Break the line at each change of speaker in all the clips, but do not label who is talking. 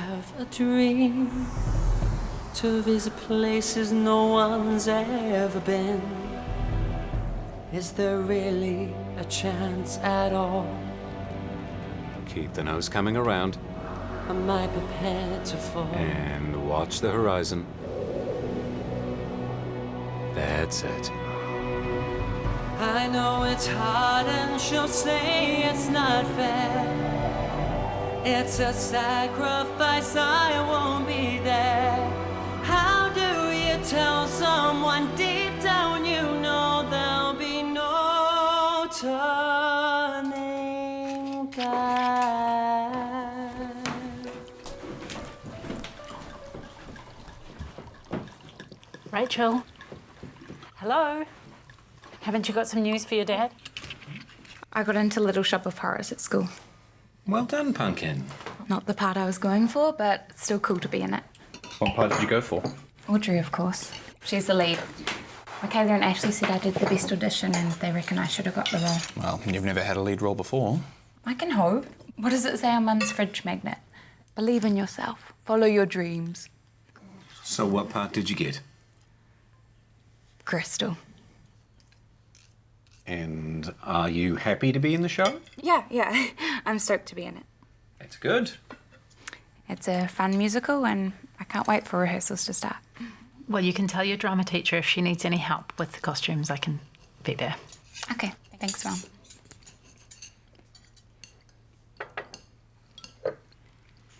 have a dream to visit places no one's ever been. Is there really a chance at all?
Keep the nose coming around.
Am I prepared to fall?
And watch the horizon. That's it.
I know it's hard and she'll say it's not fair. It's a sacrifice, I won't be there. How do you tell someone deep down you know there'll be no turning back?
Rachel. Hello. Haven't you got some news for your dad?
I got into Little Shop of Horrors at school.
Well done, Pumpkin.
Not the part I was going for, but it's still cool to be in it.
What part did you go for?
Audrey, of course. She's the lead. Michaela and Ashley said I did the best audition and they reckon I should have got the role.
Well, you've never had a lead role before.
I can hope. What does it say on Mum's fridge magnet? Believe in yourself. Follow your dreams.
So what part did you get?
Crystal.
And are you happy to be in the show?
Yeah. I'm stoked to be in it.
That's good.
It's a fun musical and I can't wait for rehearsals to start.
Well, you can tell your drama teacher if she needs any help with the costumes. I can be there.
Okay, thanks,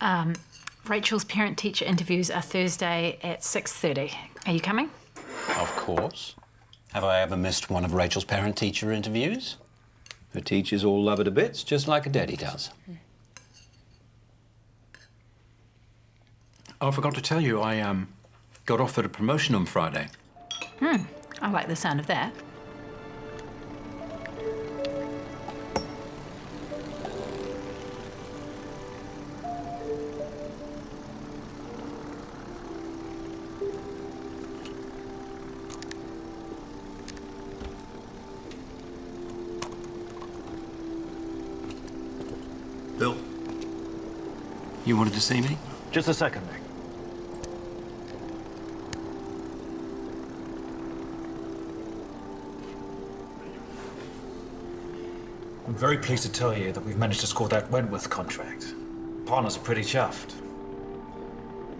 Mum.
Rachel's parent-teacher interviews are Thursday at 6:30. Are you coming?
Of course. Have I ever missed one of Rachel's parent-teacher interviews? Her teachers all love her to bits, just like a daddy does.
Oh, I forgot to tell you, I got offered a promotion on Friday.
I like the sound of that.
Bill? You wanted to see me?
Just a second, Nick. I'm very pleased to tell you that we've managed to score that Wentworth contract. Partners are pretty chuffed.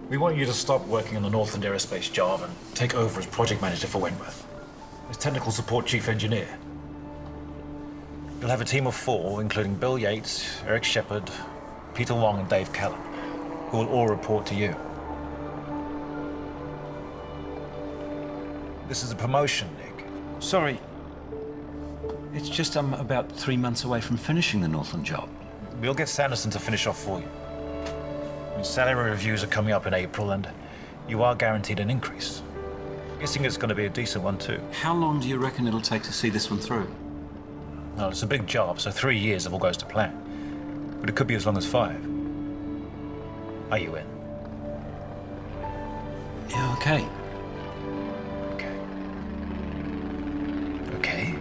We want you to stop working on the Northland Aerospace job and take over as project manager for Wentworth, as technical support chief engineer. You'll have a team of 4, including Bill Yates, Eric Shepard, Peter Long, and Dave Callum, who will all report to you. This is a promotion, Nick.
Sorry. It's just I'm about 3 months away from finishing the Northland job.
We'll get Sanderson to finish off for you. Salary reviews are coming up in April, and you are guaranteed an increase. Guessing it's going to be a decent one, too.
How long do you reckon it'll take to see this one through?
Well, it's a big job, so 3 years if all goes to plan. But it could be as long as 5. Are you in?
Yeah, okay.
Okay.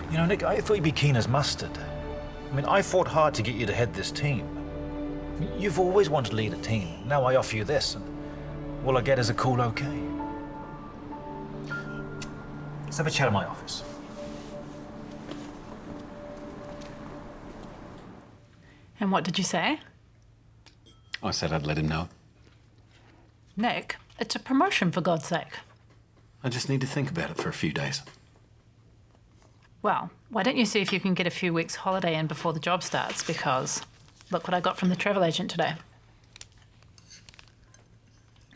You know, Nick, I thought you'd be keen as mustard. I mean, I fought hard to get you to head this team. You've always wanted to lead a team. Now I offer you this, and all I get is a cool okay. Let's have a chat in my office.
And what did you say?
I said I'd let him know.
Nick, it's a promotion, for God's sake.
I just need to think about it for a few days.
Well, why don't you see if you can get a few weeks' holiday in before the job starts, because look what I got from the travel agent today.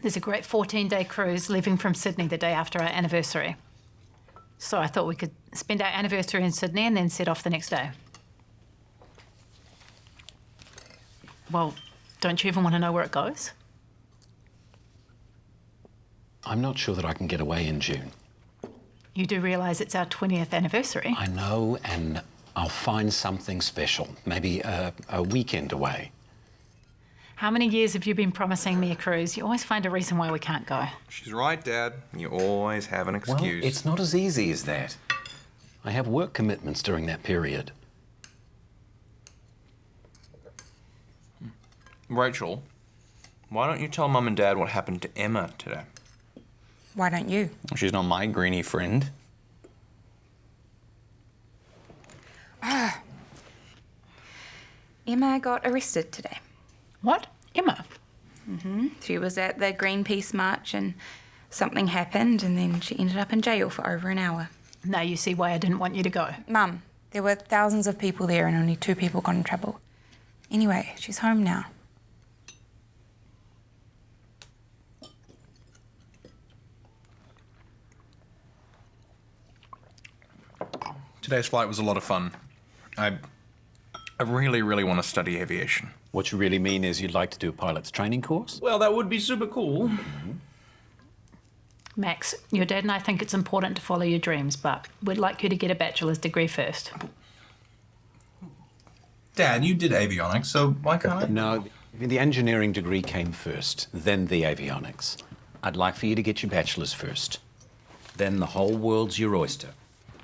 There's a great 14-day cruise leaving from Sydney the day after our anniversary. So I thought we could spend our anniversary in Sydney and then set off the next day. Well, don't you even want to know where it goes?
I'm not sure that I can get away in June.
You do realise it's our 20th anniversary.
I know, and I'll find something special. Maybe a weekend away.
How many years have you been promising me a cruise? You always find a reason why we can't go.
She's right, Dad. You always have an excuse.
Well, it's not as easy as that. I have work commitments during that period.
Rachel, why don't you tell Mum and Dad what happened to Emma today?
Why don't you?
She's not my greenie friend.
Emma got arrested today.
What? Emma?
She was at the Greenpeace march and something happened and then she ended up in jail for over an hour.
Now you see why I didn't want you to go.
Mum, there were thousands of people there and only 2 people got in trouble. Anyway, she's home now.
Today's flight was a lot of fun. I really, really want to study aviation.
What you really mean is you'd like to do a pilot's training course?
Well, that would be super cool.
Max, your dad and I think it's important to follow your dreams, but we'd like you to get a bachelor's degree first.
Dad, you did avionics, so why can't I?
No, the engineering degree came first, then the avionics. I'd like for you to get your bachelor's first. Then the whole world's your oyster.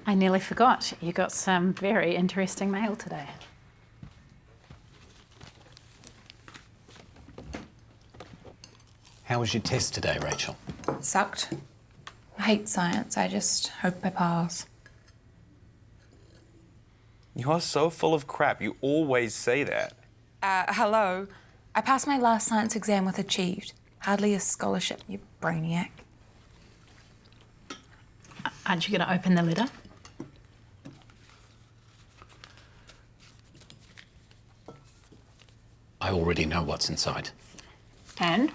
I nearly forgot. You got some very interesting mail today.
How was your test today, Rachel?
It sucked. I hate science. I just hope I pass.
You are so full of crap. You always say that.
Hello. I passed my last science exam with achieved. Hardly a scholarship, you brainiac.
Aren't you going to open the letter?
I already know what's inside.
And?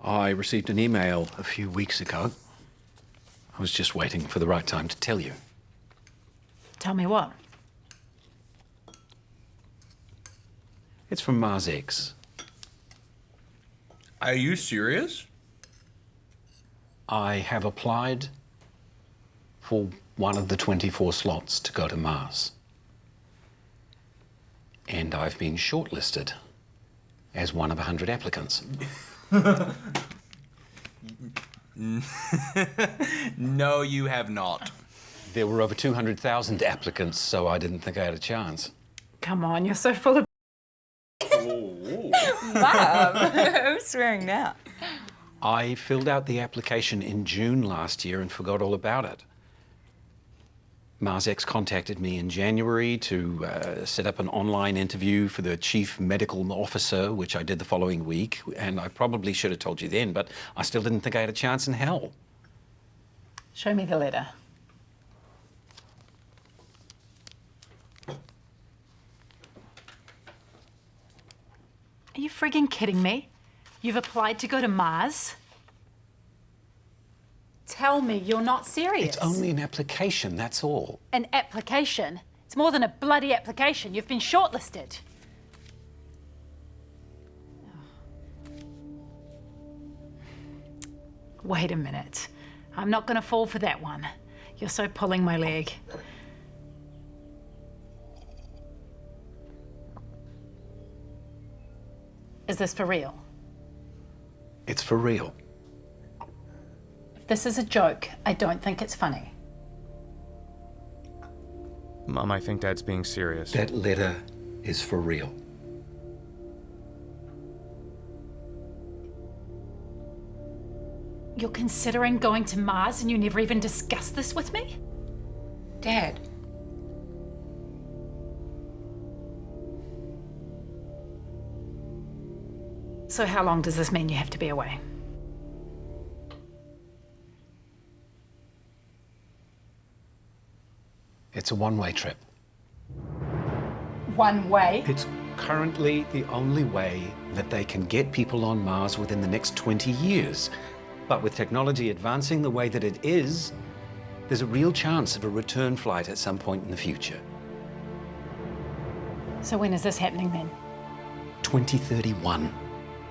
I received an email a few weeks ago. I was just waiting for the right time to tell you.
Tell me what?
It's from Mars X.
Are you serious?
I have applied for one of the 24 slots to go to Mars. And I've been shortlisted as one of 100 applicants.
No, you have not.
There were over 200,000 applicants, so I didn't think I had a chance.
Come on, you're so full of...
Mum, who's swearing now?
I filled out the application in June last year and forgot all about it. MarsX contacted me in January to set up an online interview for the chief medical officer, which I did the following week, and I probably should have told you then, but I still didn't think I had a chance in hell.
Show me the letter. Are you frigging kidding me? You've applied to go to Mars? Tell me you're not serious.
It's only an application, that's all.
An application? It's more than a bloody application. You've been shortlisted. Wait a minute. I'm not going to fall for that one. You're so pulling my leg. Is this for real?
It's for real.
If this is a joke, I don't think it's funny.
Mum, I think Dad's being serious.
That letter is for real.
You're considering going to Mars and you never even discussed this with me?
Dad.
So how long does this mean you have to be away?
It's a one-way trip.
One way?
It's currently the only way that they can get people on Mars within the next 20 years. But with technology advancing the way that it is, there's a real chance of a return flight at some point in the future.
So when is this happening then?
2031.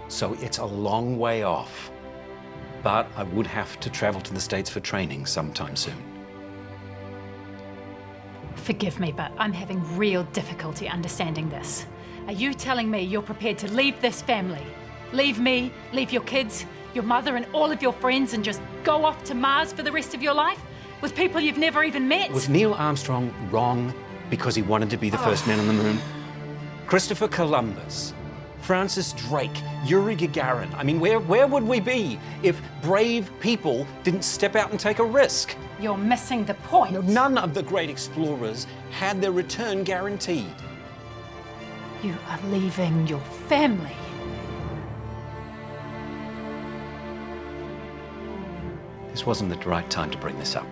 So it's a long way off. But I would have to travel to the States for training sometime soon.
Forgive me, but I'm having real difficulty understanding this. Are you telling me you're prepared to leave this family? Leave me, leave your kids, your mother and all of your friends and just go off to Mars for the rest of your life? With people you've never even met?
Was Neil Armstrong wrong because he wanted to be the first man on the moon? Christopher Columbus, Francis Drake, Yuri Gagarin. I mean, where would we be if brave people didn't step out and take a risk?
You're missing the point.
None of the great explorers had their return guaranteed.
You are leaving your family.
This wasn't the right time to bring this up.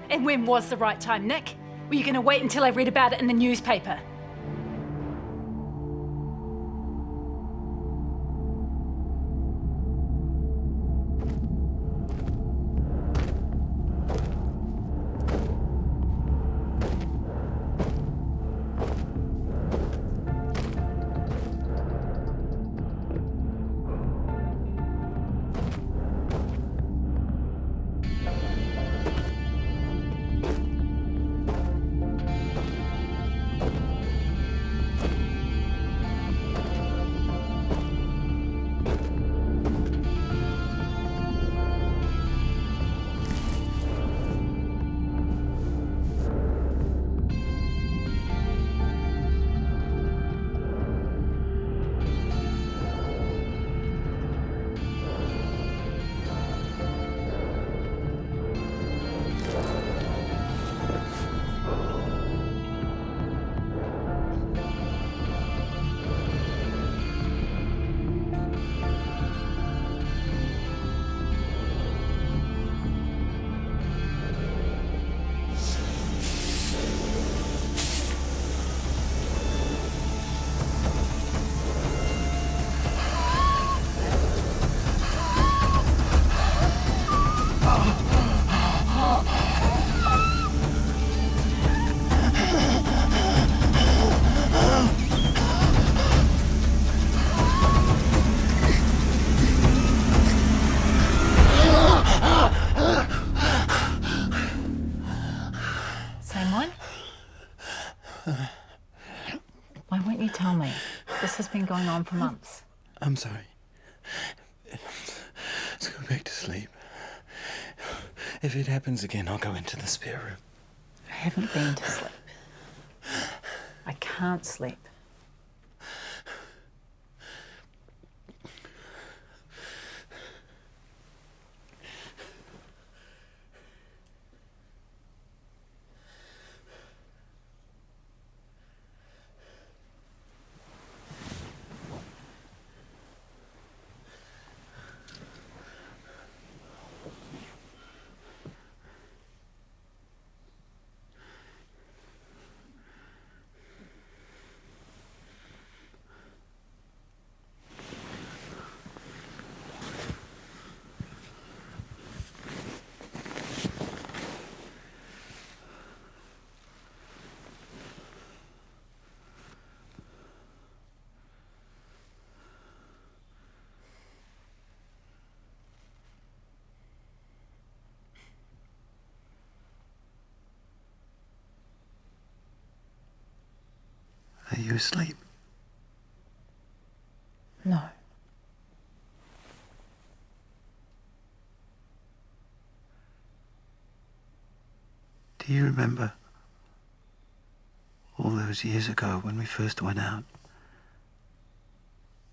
And when was the right time, Nick? Were you going to wait until I read about it in the newspaper? Why won't you tell me? This has been going on for months.
I'm sorry. Let's go back to sleep. If it happens again, I'll go into the spare room.
I haven't been to sleep. I can't sleep.
Are you asleep?
No.
Do you remember all those years ago when we first went out?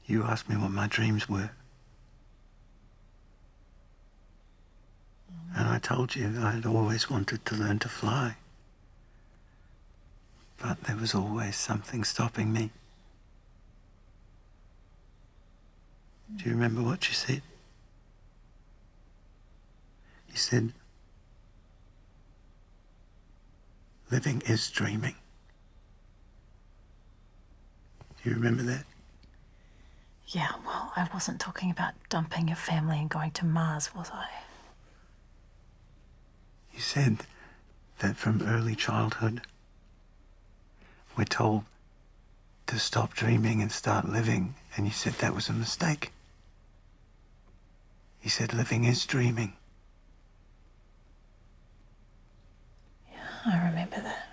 You asked me what my dreams were. And I told you I had always wanted to learn to fly. But there was always something stopping me. Do you remember what you said? You said, living is dreaming. Do you remember that?
Yeah, well, I wasn't talking about dumping your family and going to Mars, was I?
You said that from early childhood, we're told to stop dreaming and start living, and you said that was a mistake. You said living is dreaming.
Yeah, I remember that.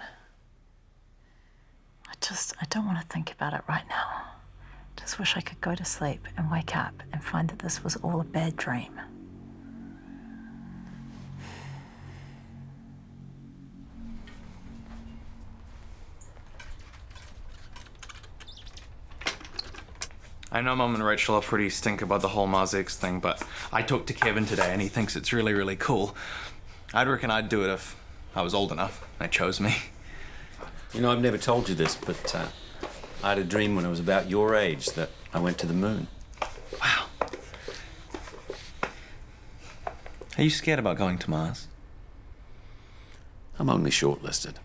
I don't want to think about it right now. just wish I could go to sleep and wake up and find that this was all a bad dream.
I know Mum and Rachel are pretty stink about the whole Mars X thing, but I talked to Kevin today and he thinks it's really, really cool. I'd reckon I'd do it if I was old enough. They chose me.
You know, I've never told you this, but I had a dream when I was about your age that I went to the moon.
Wow. Are you scared about going to Mars?
I'm only shortlisted.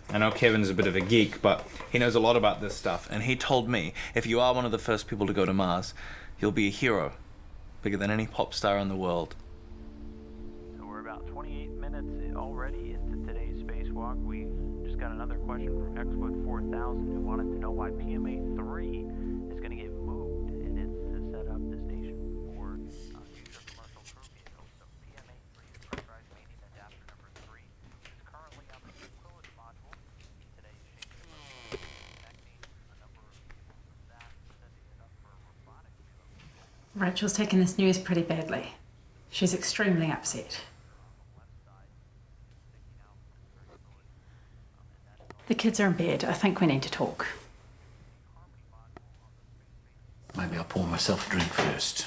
I know Kevin's a bit of a geek, but he knows a lot about this stuff, and he told me if you are one of the first people to go to Mars, you'll be a hero, bigger than any pop star in the world.
So we're about 28 minutes already into today's spacewalk. We just got another question from Xwood 4000 who wanted to know why PMA 3 is going to get moved, and it's to set up the station for future commercial crew vehicles. So PMA 3 is pressurized mating adapter number 3, which is currently on the tranquility module. Today is shaping connecting a number of vehicles with that, setting it up for robotic vehicles.
Rachel's taken this news pretty badly. She's extremely upset. The kids are in bed. I think we need to talk.
Maybe I'll pour myself a drink first.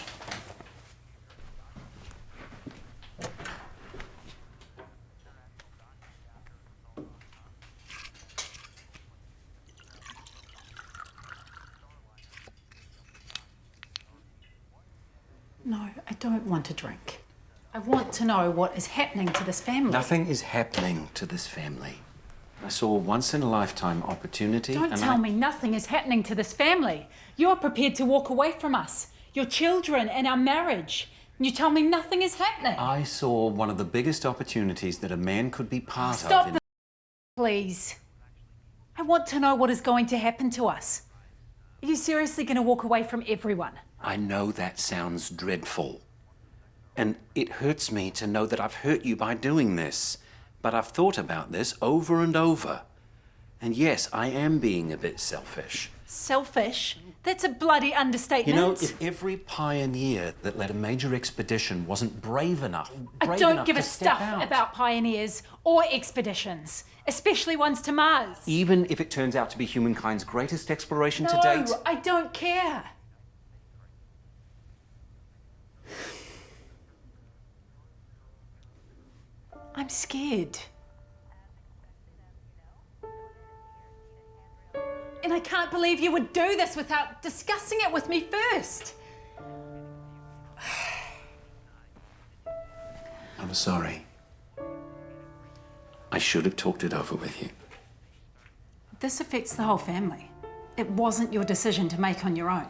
No, I don't want to drink. I want to know what is happening to this family.
Nothing is happening to this family. I saw a once-in-a-lifetime opportunity.
Don't tell me nothing is happening to this family. You're prepared to walk away from us, your children, and our marriage. And you tell me nothing is happening.
I saw one of the biggest opportunities that a man could be part of.
Stop the please. I want to know what is going to happen to us. Are you seriously going to walk away from everyone?
I know that sounds dreadful. And it hurts me to know that I've hurt you by doing this. But I've thought about this over and over. And yes, I am being a bit selfish.
Selfish? That's a bloody understatement.
You know, if every pioneer that led a major expedition wasn't brave enough
I don't give a stuff about pioneers or expeditions, especially ones to Mars.
Even if it turns out to be humankind's greatest exploration to date.
No, I don't care. I'm scared. And I can't believe you would do this without discussing it with me first.
I'm sorry. I should have talked it over with you.
This affects the whole family. It wasn't your decision to make on your own.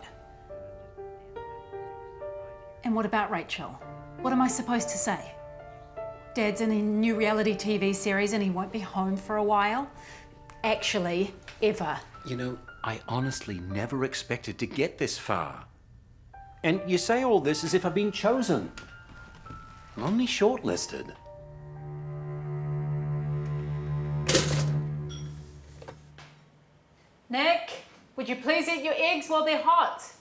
And what about Rachel? What am I supposed to say? Dad's in a new reality TV series and he won't be home for a while? Actually, ever.
You know, I honestly never expected to get this far. And you say all this as if I've been chosen. I'm only shortlisted.
Nick, would you please eat your eggs while they're hot?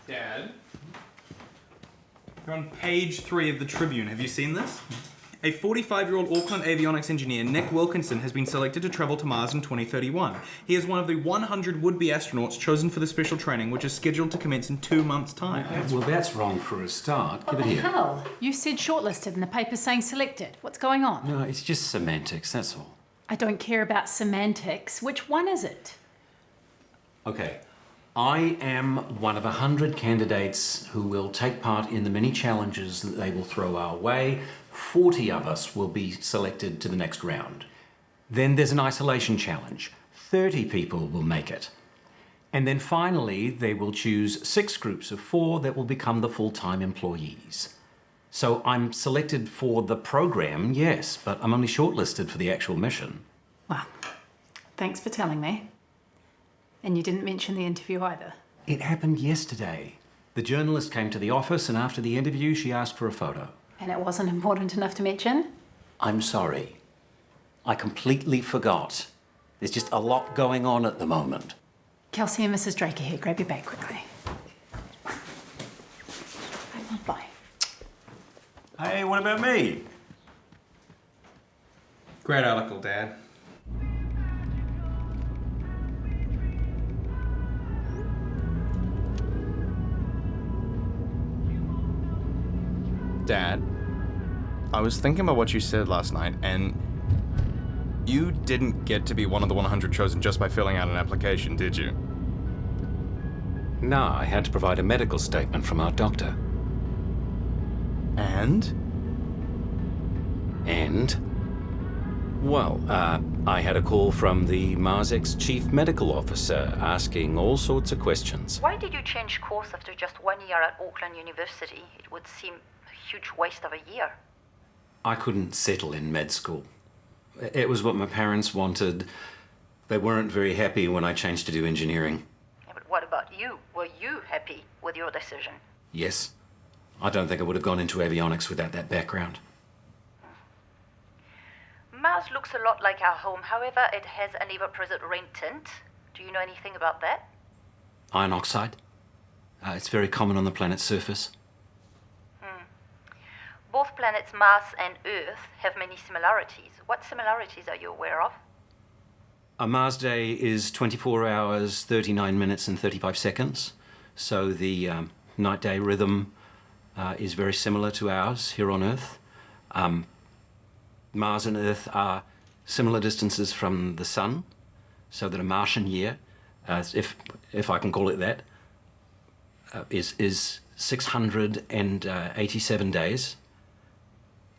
Dad? You're on page 3 of the Tribune. Have you seen this? A 45-year-old Auckland avionics engineer, Nick Wilkinson, has been selected to travel to Mars in 2031. He is one of the 100 would-be astronauts chosen for the special training, which is scheduled to commence in 2 months' time.
Well, that's wrong for a start.
What
Give it
the
here.
hell? You said shortlisted and the paper's saying selected. What's going on?
No, it's just semantics, that's all.
I don't care about semantics. Which one is it?
Okay. I am one of 100 candidates who will take part in the many challenges that they will throw our way. 40 of us will be selected to the next round. Then there's an isolation challenge. 30 people will make it. And then finally, they will choose 6 groups of 4 that will become the full-time employees. So I'm selected for the program, yes, but I'm only shortlisted for the actual mission.
Well, thanks for telling me. And you didn't mention the interview either.
It happened yesterday. The journalist came to the office, and after the interview, she asked for a photo.
And it wasn't important enough to mention?
I'm sorry. I completely forgot. There's just a lot going on at the moment.
Kelsey and Mrs. Drake are here. Grab your bag quickly. Bye.
Hey, what about me?
Great article, Dad.
Dad, I was thinking about what you said last night, and you didn't get to be one of the 100 chosen just by filling out an application, did you?
No, I had to provide a medical statement from our doctor.
And?
Well, I had a call from the Marsex's chief medical officer asking all sorts of questions.
Why did you change course after just 1 year at Auckland University? It would seem a huge waste of a year.
I couldn't settle in med school. It was what my parents wanted. They weren't very happy when I changed to do engineering.
Yeah, but what about you? Were you happy with your decision?
Yes. I don't think I would have gone into avionics without that background.
Mars looks a lot like our home. However, it has an ever-present rain tint. Do you know anything about that?
Iron oxide. It's very common on the planet's surface.
Both planets Mars and Earth have many similarities. What similarities are you aware of?
A Mars day is 24 hours, 39 minutes and 35 seconds. So the night-day rhythm is very similar to ours here on Earth. Mars and Earth are similar distances from the Sun, so that a Martian year, if I can call it that, is 687 days.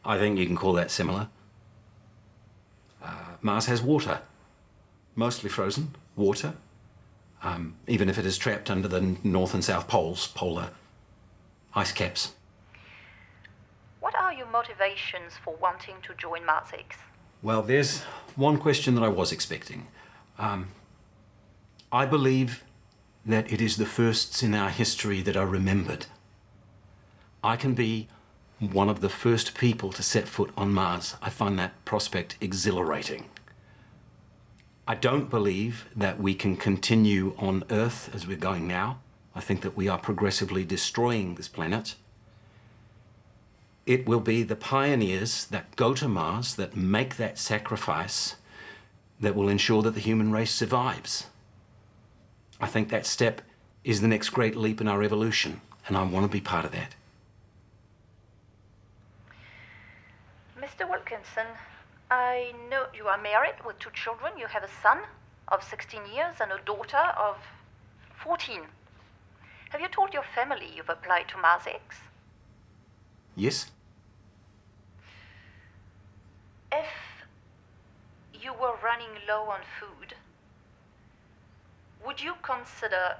I think you can call that similar. Mars has water, mostly frozen water, even if it is trapped under the North and South poles, polar ice caps.
What are your motivations for wanting to join Marsix?
Well, there's one question that I was expecting. I believe that it is the firsts in our history that are remembered. I can be one of the first people to set foot on Mars. I find that prospect exhilarating. I don't believe that we can continue on Earth as we're going now. I think that we are progressively destroying this planet. It will be the pioneers that go to Mars, that make that sacrifice, that will ensure that the human race survives. I think that step is the next great leap in our evolution, and I want to be part of that.
Mr. Wilkinson, I know you are married with 2 children. You have a son of 16 years and a daughter of 14. Have you told your family you've applied to Marsix?
Yes?
If you were running low on food, would you consider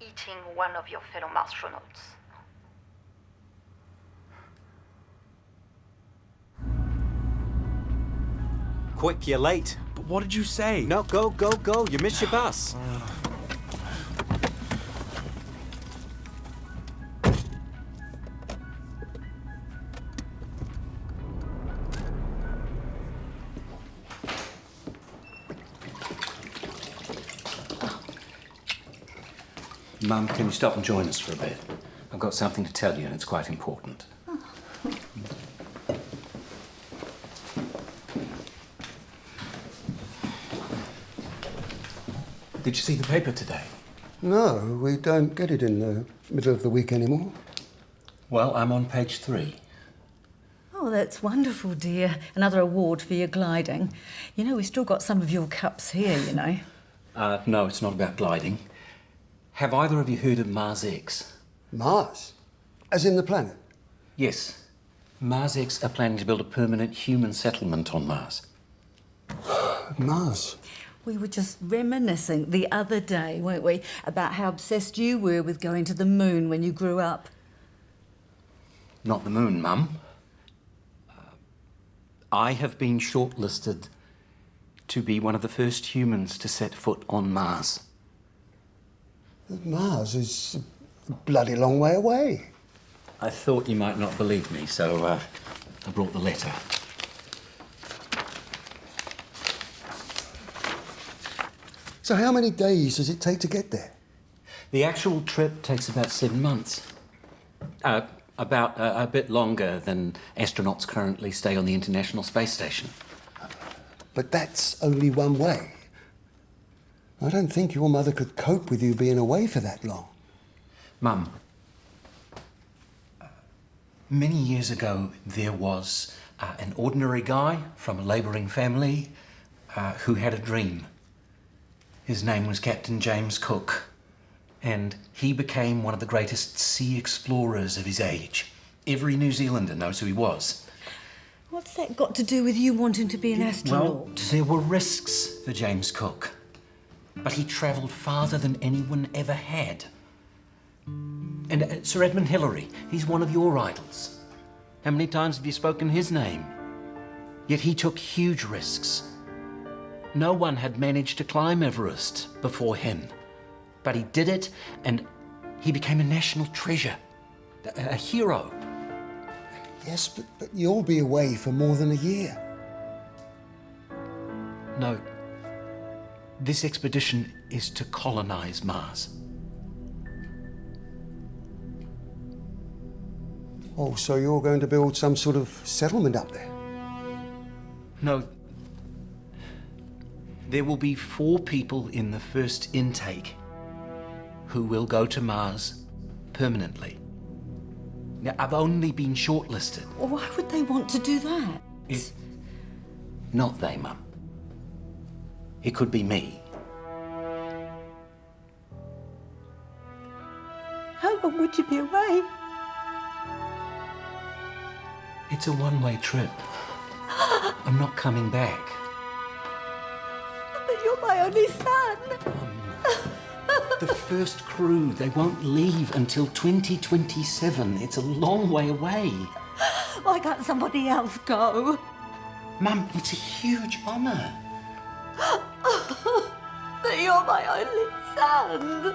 eating one of your fellow astronauts?
Quick, you're late.
But what did you say?
No, go. You missed your bus. Mum, can you stop and join us for a bit? I've got something to tell you, and it's quite important. Did you see the paper today?
No, we don't get it in the middle of the week anymore.
Well, I'm on page 3.
Oh, that's wonderful, dear. Another award for your gliding. You know, we've still got some of your cups here, you know.
No, it's not about gliding. Have either of you heard of Marsx?
Mars? As in the planet?
Yes. Marsx are planning to build a permanent human settlement on Mars.
Mars?
We were just reminiscing the other day, weren't we, about how obsessed you were with going to the moon when you grew up.
Not the moon, Mum. I have been shortlisted to be one of the first humans to set foot on Mars.
Mars is a bloody long way away.
I thought you might not believe me, so I brought the letter.
So how many days does it take to get there?
The actual trip takes about 7 months. About a bit longer than astronauts currently stay on the International Space Station.
But that's only one way. I don't think your mother could cope with you being away for that long.
Mum, many years ago there was an ordinary guy from a labouring family who had a dream. His name was Captain James Cook, and he became one of the greatest sea explorers of his age. Every New Zealander knows who he was.
What's that got to do with you wanting to be an astronaut?
Well, there were risks for James Cook, but he travelled farther than anyone ever had. And Sir Edmund Hillary, he's one of your idols. How many times have you spoken his name? Yet he took huge risks. No one had managed to climb Everest before him. But he did it, and he became a national treasure, a hero.
Yes, but you'll be away for more than a year.
No. This expedition is to colonize Mars.
Oh, so you're going to build some sort of settlement up there?
No. There will be 4 people in the first intake who will go to Mars permanently. Now, I've only been shortlisted.
Well, why would they want to do that?
Not they, Mum. It could be me.
How long would you be away?
It's a one-way trip. I'm not coming back.
But you're my only son.
The first crew, they won't leave until 2027. It's a long way away.
Why can't somebody else go?
Mum, it's a huge honour.
But you're my only son.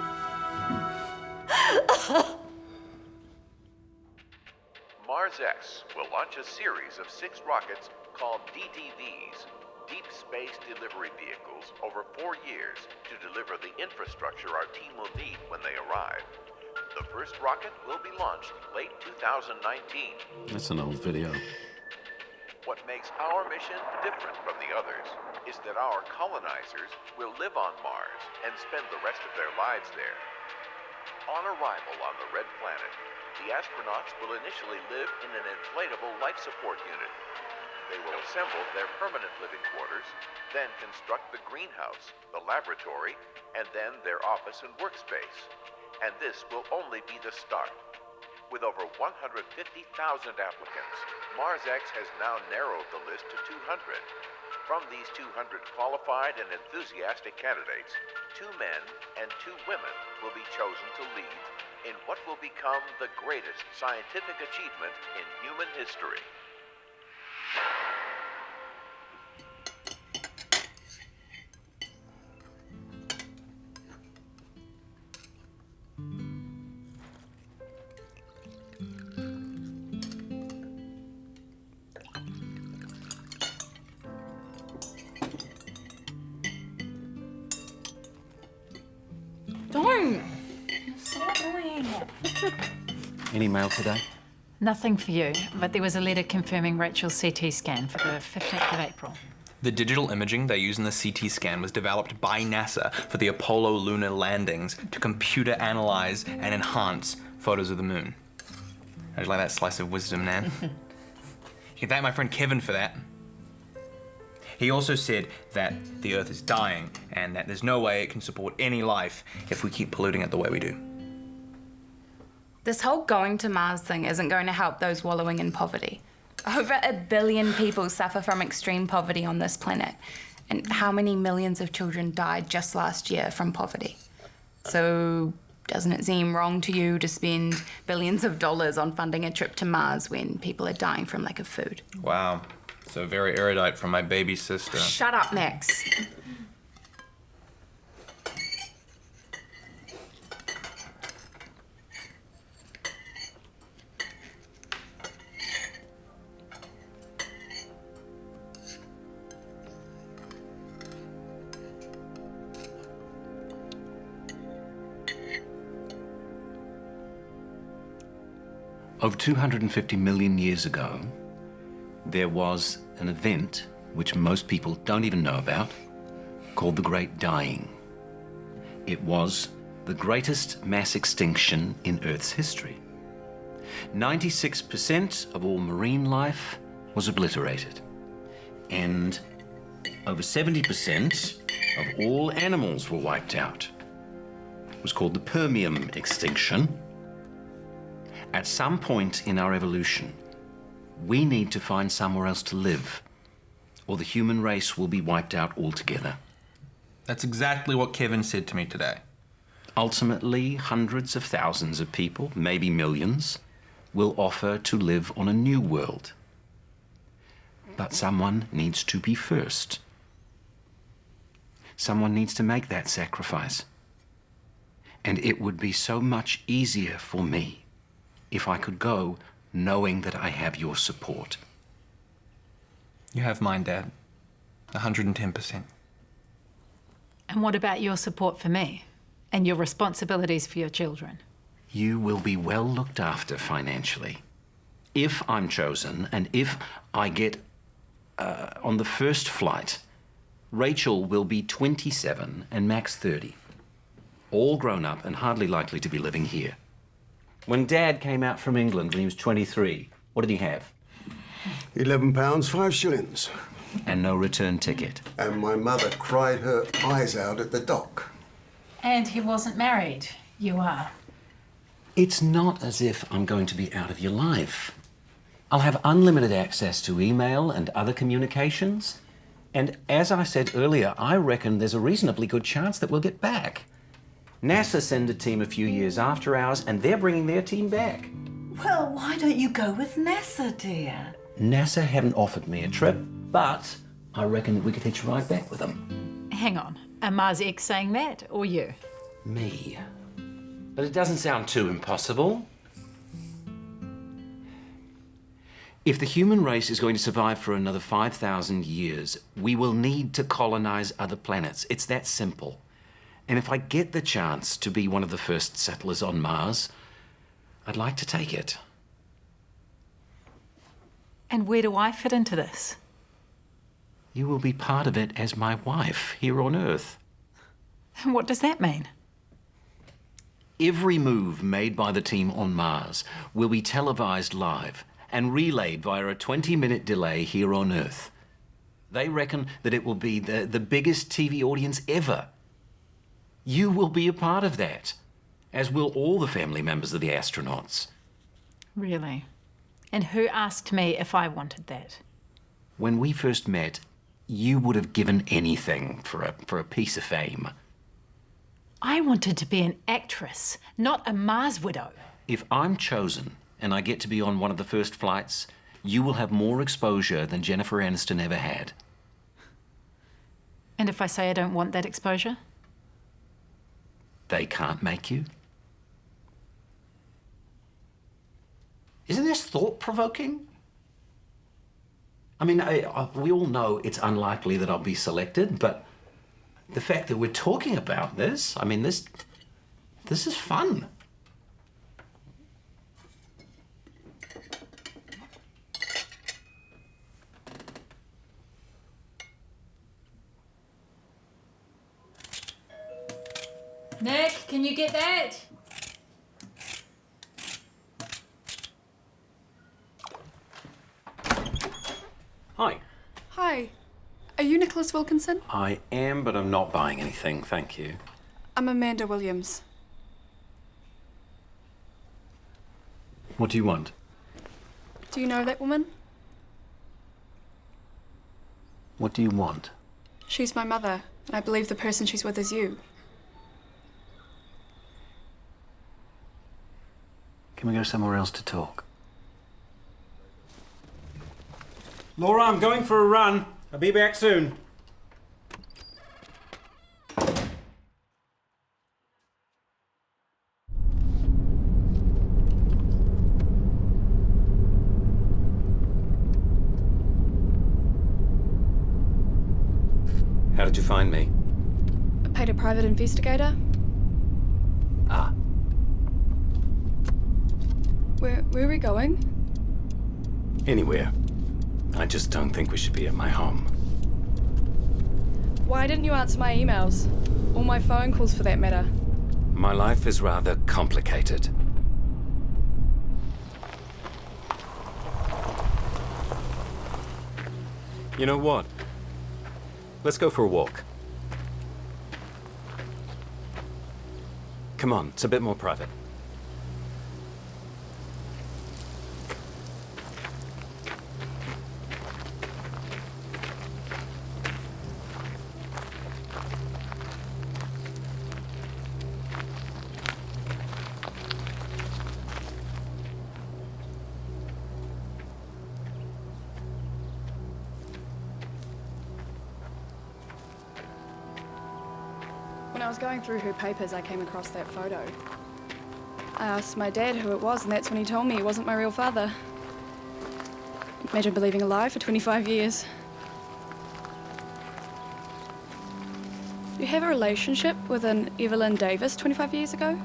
Mars X will launch a series of 6 rockets called DDVs, Deep Space Delivery Vehicles, over 4 years to deliver the infrastructure our team will need when they arrive. The first rocket will be launched late 2019.
That's an old video.
What makes our mission different from the others is that our colonizers will live on Mars and spend the rest of their lives there. On arrival on the Red Planet, the astronauts will initially live in an inflatable life support unit. They will assemble their permanent living quarters, then construct the greenhouse, the laboratory, and then their office and workspace. And this will only be the start. With over 150,000 applicants, Mars X has now narrowed the list to 200. From these 200 qualified and enthusiastic candidates, 2 men and 2 women will be chosen to lead in what will become the greatest scientific achievement in human history.
Don't! It's so annoying.
Any mail today?
Nothing for you, but there was a letter confirming Rachel's CT scan for the 15th of April.
The digital imaging they use in the CT scan was developed by NASA for the Apollo lunar landings to computer analyze and enhance photos of the moon. How'd you like that slice of wisdom, Nan? You can thank my friend Kevin for that. He also said that the Earth is dying and that there's no way it can support any life if we keep polluting it the way we do.
This whole going to Mars thing isn't going to help those wallowing in poverty. Over 1 billion people suffer from extreme poverty on this planet. And how many millions of children died just last year from poverty? So doesn't it seem wrong to you to spend billions of dollars on funding a trip to Mars when people are dying from lack of food?
Wow. So very erudite from my baby sister.
Shut up, Max.
Over 250 million years ago, there was an event which most people don't even know about, called the Great Dying. It was the greatest mass extinction in Earth's history. 96% of all marine life was obliterated, and over 70% of all animals were wiped out. It was called the Permian extinction. At some point in our evolution, we need to find somewhere else to live, or the human race will be wiped out altogether.
That's exactly what Kevin said to me today.
Ultimately, hundreds of thousands of people, maybe millions, will offer to live on a new world. But someone needs to be first. Someone needs to make that sacrifice. And it would be so much easier for me if I could go knowing that I have your support.
You have mine, Dad. 110%.
And what about your support for me and your responsibilities for your children?
You will be well looked after financially. If I'm chosen, and if I get on the first flight, Rachel will be 27 and Max 30. All grown up and hardly likely to be living here. When Dad came out from England when he was 23, what did he have?
£11, 5 shillings.
And no return ticket.
And my mother cried her eyes out at the dock.
And he wasn't married. You are.
It's not as if I'm going to be out of your life. I'll have unlimited access to email and other communications. And as I said earlier, I reckon there's a reasonably good chance that we'll get back. NASA send a team a few years after ours, and they're bringing their team back.
Well, why don't you go with NASA, dear?
NASA haven't offered me a trip, but I reckon that we could hitch a ride back with them.
Hang on. Are Mars X saying that, or you?
Me. But it doesn't sound too impossible. If the human race is going to survive for another 5,000 years, we will need to colonize other planets. It's that simple. And if I get the chance to be one of the first settlers on Mars, I'd like to take it.
And where do I fit into this?
You will be part of it as my wife here on Earth.
And what does that mean?
Every move made by the team on Mars will be televised live and relayed via a 20-minute delay here on Earth. They reckon that it will be the biggest TV audience ever. You will be a part of that, as will all the family members of the astronauts.
Really? And who asked me if I wanted that?
When we first met, you would have given anything for a piece of fame.
I wanted to be an actress, not a Mars widow.
If I'm chosen and I get to be on one of the first flights, you will have more exposure than Jennifer Aniston ever had.
And if I say I don't want that exposure?
They can't make you. Isn't this thought-provoking? I mean, we all know it's unlikely that I'll be selected, but the fact that we're talking about this, I mean, this is fun.
Nick, can you get that?
Hi.
Hi. Are you Nicholas Wilkinson?
I am, but I'm not buying anything, thank you.
I'm Amanda Williams.
What do you want?
Do you know that woman?
What do you want?
She's my mother, and I believe the person she's with is you.
Can we go somewhere else to talk?
Laura, I'm going for a run. I'll be back soon.
How did you find me?
I paid a private investigator.
Ah.
Where are we going?
Anywhere. I just don't think we should be at my home.
Why didn't you answer my emails? Or my phone calls for that matter?
My life is rather complicated. You know what? Let's go for a walk. Come on, it's a bit more private.
When I was going through her papers, I came across that photo. I asked my dad who it was, and that's when he told me he wasn't my real father. Imagine believing a lie for 25 years. You have a relationship with an Evelyn Davis 25 years ago?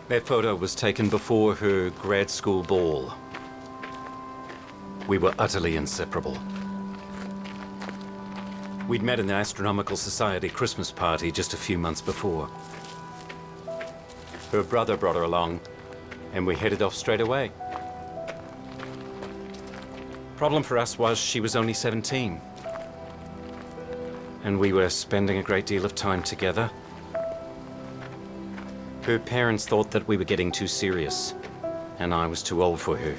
That photo was taken before her grad school ball. We were utterly inseparable. We'd met in the Astronomical Society Christmas party just a few months before. Her brother brought her along, and we headed off straight away. Problem for us was she was only 17. And we were spending a great deal of time together. Her parents thought that we were getting too serious, and I was too old for her.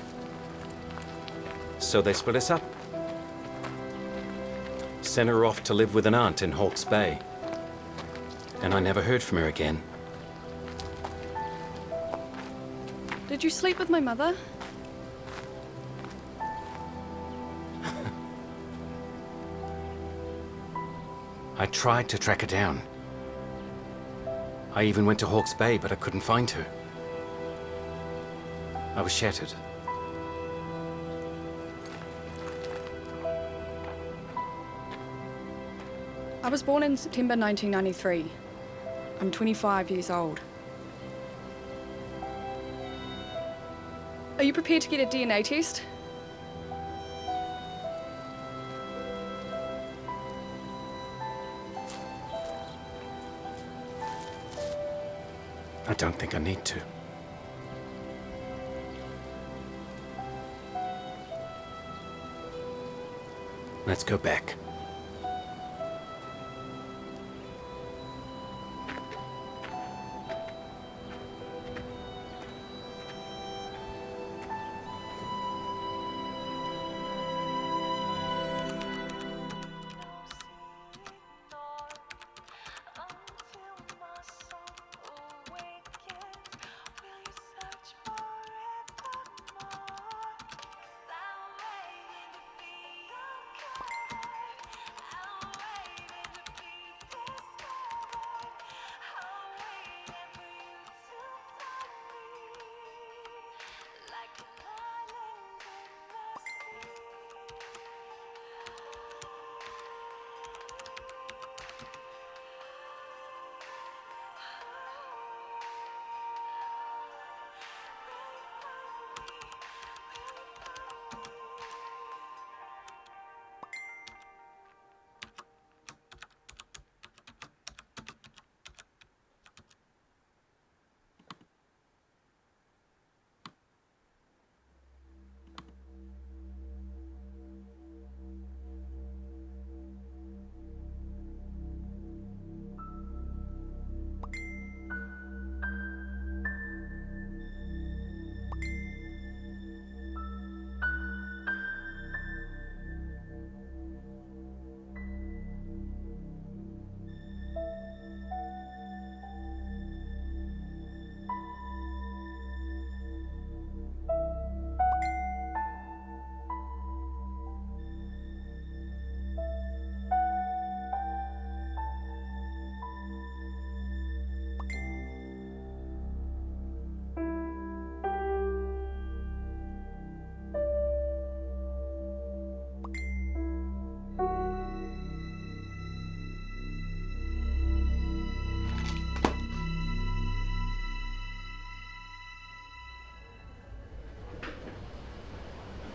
So they split us up. Sent her off to live with an aunt in Hawke's Bay. And I never heard from her again.
Did you sleep with my mother?
I tried to track her down. I even went to Hawke's Bay, but I couldn't find her. I was shattered.
I was born in September 1993. I'm 25 years old. Are you prepared to get a DNA test?
I don't think I need to. Let's go back.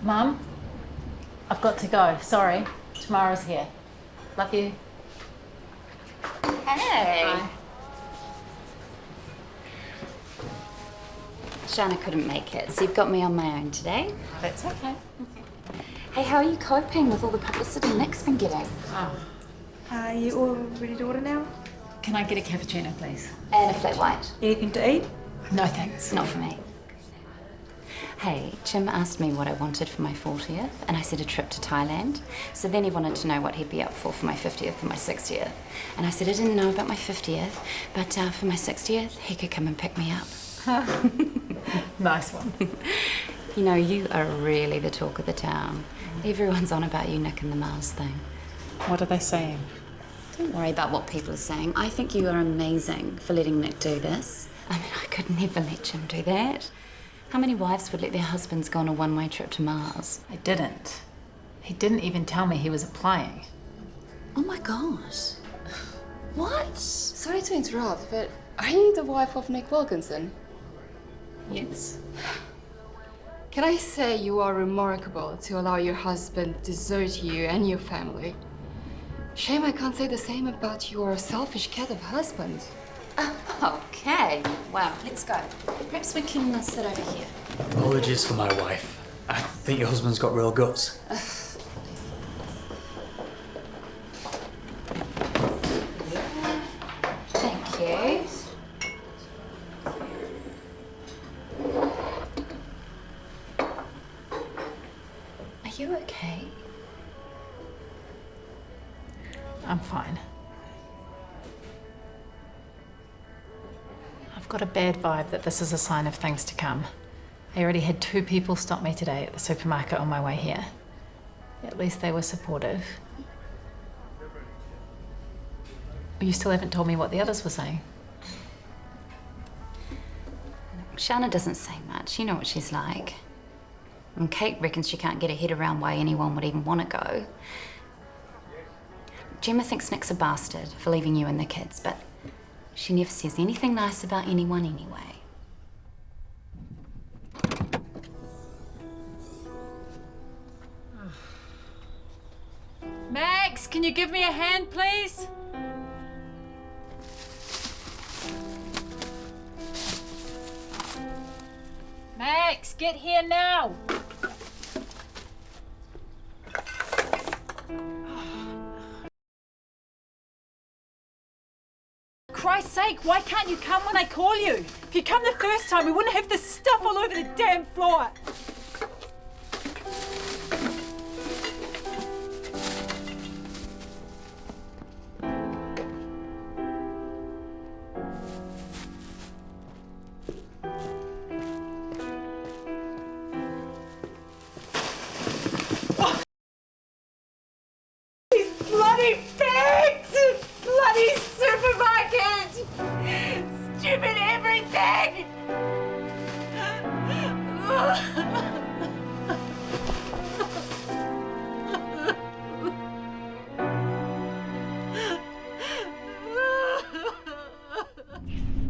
Mum, I've got to go. Sorry. Tomorrow's here. Love you.
Hey.
Bye.
Shana couldn't make it, so you've got me on my own today.
That's okay.
Hey, how are you coping with all the publicity Nick's been getting?
Are you all ready to order now?
Can I get a cappuccino, please?
And a flat white.
Anything to eat?
No, thanks.
Not for me. Hey, Jim asked me what I wanted for my 40th, and I said a trip to Thailand. So then he wanted to know what he'd be up for my 50th and my 60th. And I said I didn't know about my 50th, but for my 60th, he could come and pick me up.
Nice one.
You know, you are really the talk of the town. Everyone's on about you, Nick, and the Mars thing.
What are they saying?
Don't worry about what people are saying. I think you are amazing for letting Nick do this. I mean, I could never let Jim do that. How many wives would let their husbands go on a one-way trip to Mars?
I didn't. He didn't even tell me he was applying.
Oh my gosh. What?
Sorry to interrupt, but are you the wife of Nick Wilkinson?
Yes.
Can I say you are remarkable to allow your husband desert you and your family? Shame I can't say the same about your selfish cat of a husband.
Okay. Wow, let's go. Perhaps we can sit over here.
Apologies for my wife. I think your husband's got real guts.
Thank you. Are you okay?
I'm fine. I've got a bad vibe that this is a sign of things to come. I already had 2 people stop me today at the supermarket on my way here. At least they were supportive. You still haven't told me what the others were saying.
Shana doesn't say much. You know what she's like. And Kate reckons she can't get her head around why anyone would even want to go. Gemma thinks Nick's a bastard for leaving you and the kids, but she never says anything nice about anyone anyway.
Max, can you give me a hand, please? Max, get here now! Christ's sake, why can't you come when I call you? If you come the first time, we wouldn't have this stuff all over the damn floor. Bloody pigs! Bloody supermarket! Stupid everything!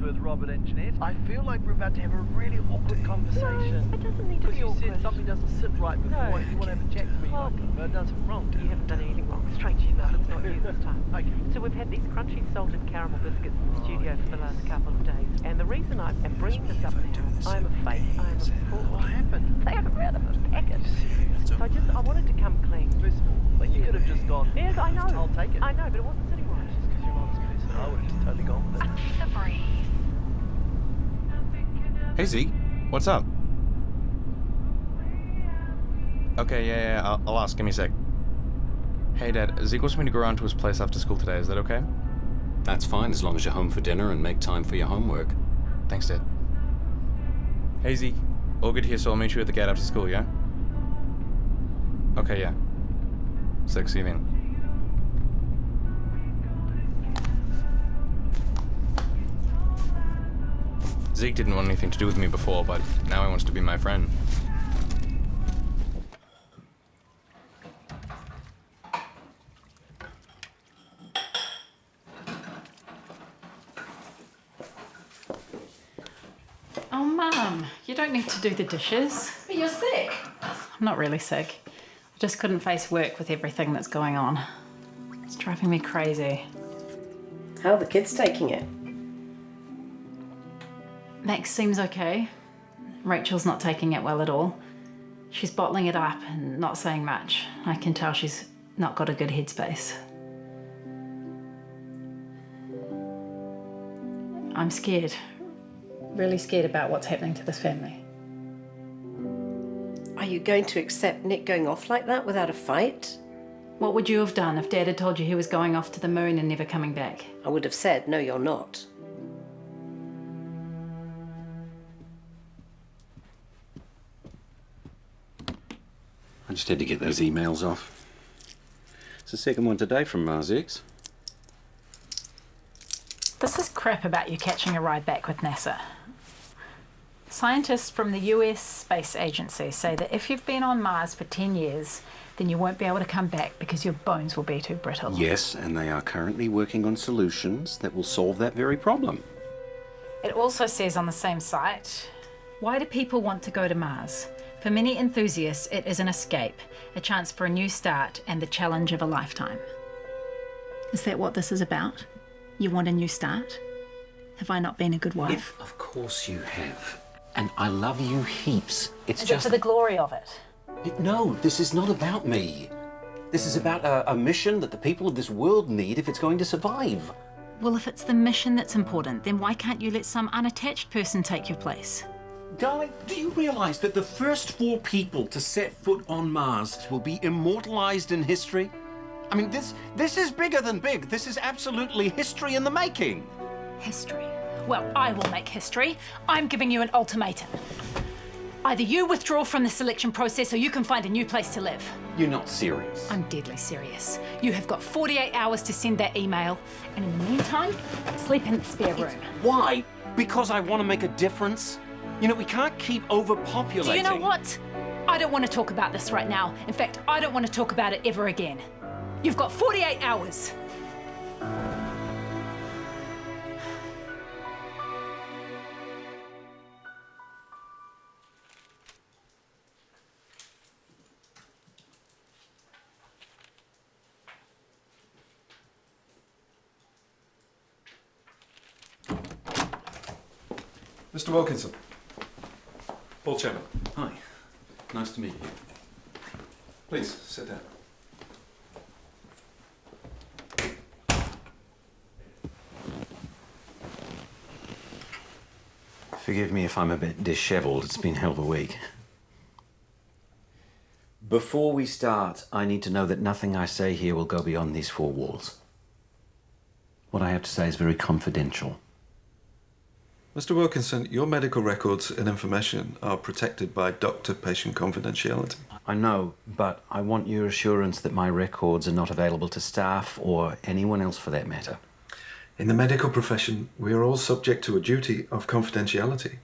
With Robert Engineer, I feel like we're about to have a really awkward conversation. No, it doesn't need to be awkward. Because you said something doesn't sit right before and you want to have a chat to me. Well, I've done something wrong. You haven't done anything wrong. Strangely enough, it's not you this time. Okay. So we've had these crunchy salted caramel biscuits in the studio for the last couple of days. And the reason I am bringing this up now, I'm a fake. I'm a fraud. What happened? They got rid of a packet. So I wanted to come clean. First of all, like you could have just gone, yes, I know. I'll take it. I know, but it wasn't sitting right. Just because you're an honest person. I would have just totally gone with it. The breeze.
Hey Zeke, what's up? Okay, yeah, I'll ask. Give me a sec. Hey Dad, Zeke wants me to go around to his place after school today. Is that okay?
That's fine, as long as you're home for dinner and make time for your homework.
Thanks, Dad. Hey Zeke, all good here, so I'll meet you at the gate after school, yeah? Okay, yeah. Sick, see you then. Zeke didn't want anything to do with me before, but now he wants to be my friend.
Oh, Mum, you don't need to do the dishes.
But you're sick.
not really sick. I just couldn't face work with everything that's going on. It's driving me crazy.
How are the kids taking it?
Max seems okay. Rachel's not taking it well at all. She's bottling it up and not saying much. I can tell she's not got a good headspace. I'm scared. Really scared about what's happening to this family.
Are you going to accept Nick going off like that without a fight?
What would you have done if Dad had told you he was going off to the moon and never coming back?
I would have said, no, you're not.
I just had to get those emails off. It's the second one today from Mars X.
This is crap about you catching a ride back with NASA. Scientists from the US Space Agency say that if you've been on Mars for 10 years, then you won't be able to come back because your bones will be too brittle.
Yes, and they are currently working on solutions that will solve that very problem.
It also says on the same site, why do people want to go to Mars? For many enthusiasts, it is an escape, a chance for a new start and the challenge of a lifetime. Is that what this is about? You want a new start? Have I not been a good wife?
Of course you have. And I love you heaps. It's
Is
just...
it for the glory of it?
No, this is not about me. This is about a mission that the people of this world need if it's going to survive.
Well, if it's the mission that's important, then why can't you let some unattached person take your place?
Darling, do you realise that the first 4 people to set foot on Mars will be immortalised in history? I mean, this is bigger than big. This is absolutely history in the making.
History? Well, I will make history. I'm giving you an ultimatum. Either you withdraw from the selection process or you can find a new place to live.
You're not serious.
I'm deadly serious. You have got 48 hours to send that email, and in the meantime, sleep in the spare room.
Why? Because I want to make a difference? You know, we can't keep overpopulating.
Do you know what? I don't want to talk about this right now. In fact, I don't want to talk about it ever again. You've got 48 hours.
Mr. Wilkinson. Paul Chairman.
Hi. Nice to meet you.
Please, sit down.
Forgive me if I'm a bit dishevelled. It's been hell of a week. Before we start, I need to know that nothing I say here will go beyond these 4 walls. What I have to say is very confidential.
Mr. Wilkinson, your medical records and information are protected by doctor-patient confidentiality.
I know, but I want your assurance that my records are not available to staff or anyone else for that matter.
In the medical profession, we are all subject to a duty of confidentiality.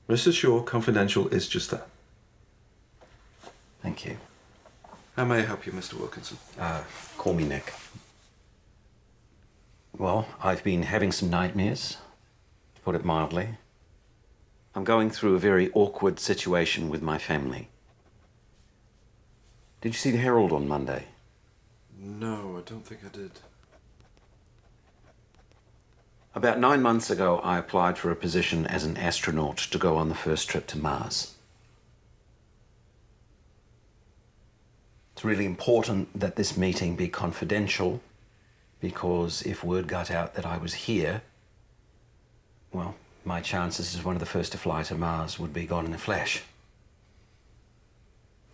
Rest assured, confidential is just that.
Thank you.
How may I help you, Mr. Wilkinson?
Call me Nick. Well, I've been having some nightmares, to put it mildly. I'm going through a very awkward situation with my family. Did you see the Herald on Monday?
No, I don't think I did.
About 9 months ago, I applied for a position as an astronaut to go on the first trip to Mars. It's really important that this meeting be confidential, because if word got out that I was here, well, my chances as one of the first to fly to Mars would be gone in a flash.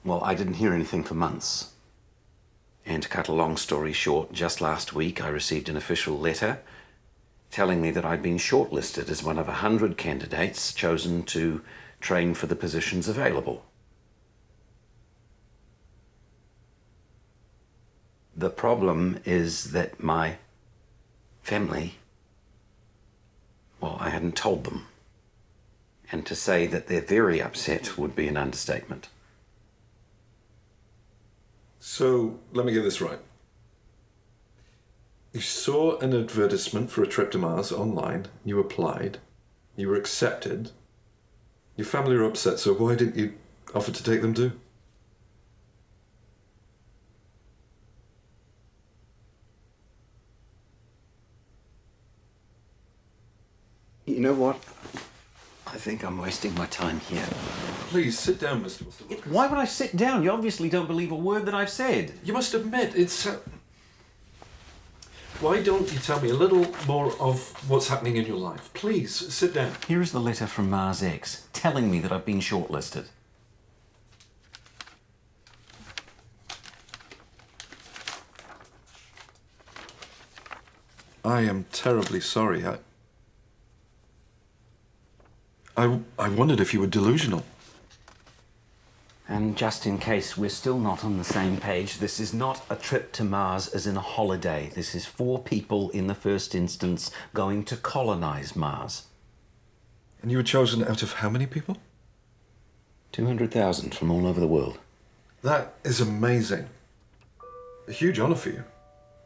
Well, I didn't hear anything for months. And to cut a long story short, just last week I received an official letter telling me that I'd been shortlisted as one of 100 candidates chosen to train for the positions available. The problem is that my family, well, I hadn't told them. And to say that they're very upset would be an understatement.
So, let me get this right. You saw an advertisement for a trip to Mars online, you applied, you were accepted, your family were upset, so why didn't you offer to take them too?
You know what? I think I'm wasting my time here.
Please, sit down, Mr. Wilson.
Why would I sit down? You obviously don't believe a word that I've said.
You must admit, it's... Why don't you tell me a little more of what's happening in your life? Please, sit down.
Here is the letter from Mars X, telling me that I've been shortlisted.
I am terribly sorry. I wondered if you were delusional.
And just in case we're still not on the same page, this is not a trip to Mars as in a holiday. This is 4 people in the first instance going to colonize Mars.
And you were chosen out of how many people?
200,000 from all over the world.
That is amazing. A huge honor for you.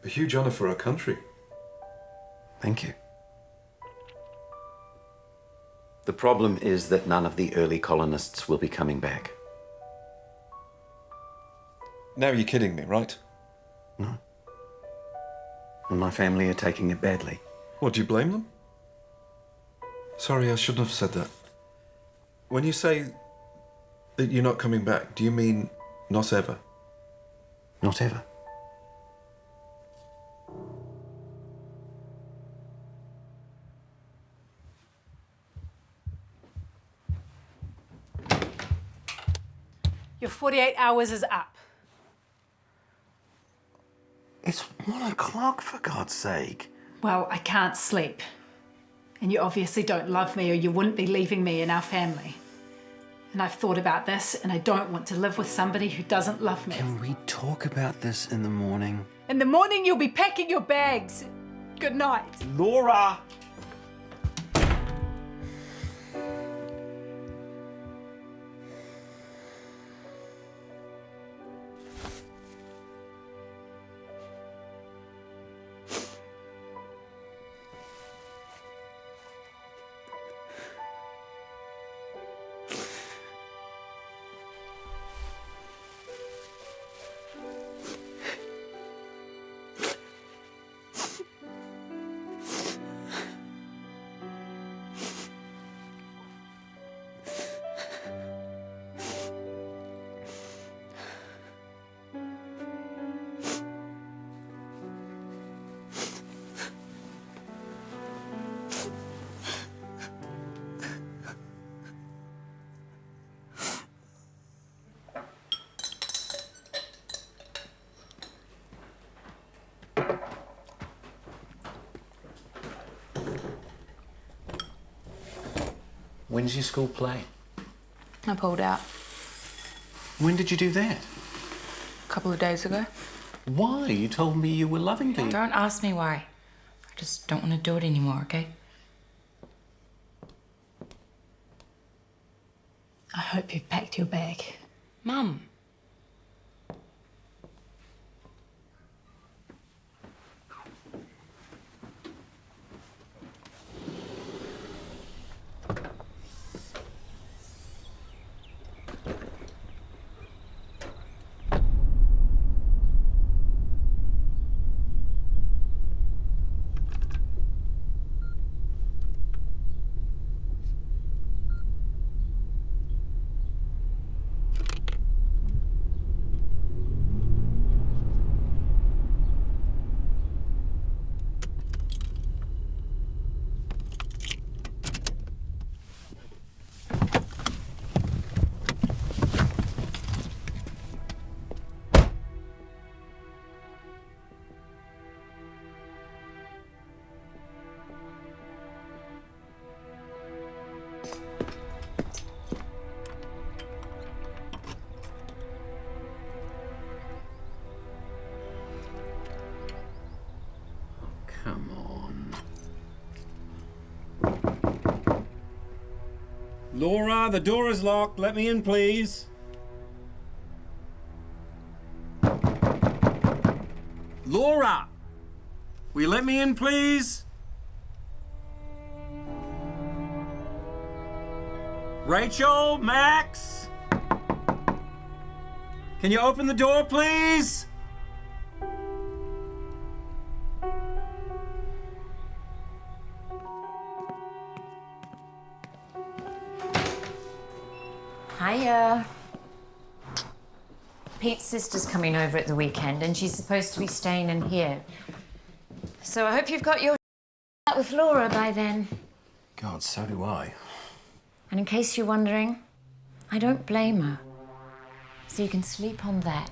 A huge honor for our country.
Thank you. The problem is that none of the early colonists will be coming back.
Now you're kidding me, right?
No. And my family are taking it badly.
What, do you blame them? Sorry, I shouldn't have said that. When you say that you're not coming back, do you mean not ever?
Not ever.
Your 48 hours is up.
It's 1 o'clock, for God's sake.
Well, I can't sleep. And you obviously don't love me or you wouldn't be leaving me and our family. And I've thought about this and I don't want to live with somebody who doesn't love me.
Can we talk about this in the morning?
In the morning you'll be packing your bags. Good night.
Laura! When does your school play?
I pulled out
When did you do that?
a couple of days ago.
Why? You told me you were loving me.
Don't ask me why. I just don't want to do it anymore, okay?
I hope you've packed your bag.
Mum.
Come on.
Laura, the door is locked. Let me in, please. Laura! Will you let me in, please? Rachel, Max? Can you open the door, please?
Hiya. Pete's sister's coming over at the weekend and she's supposed to be staying in here. So I hope you've got your out with Laura by then.
God, so do I.
And in case you're wondering, I don't blame her. So you can sleep on that.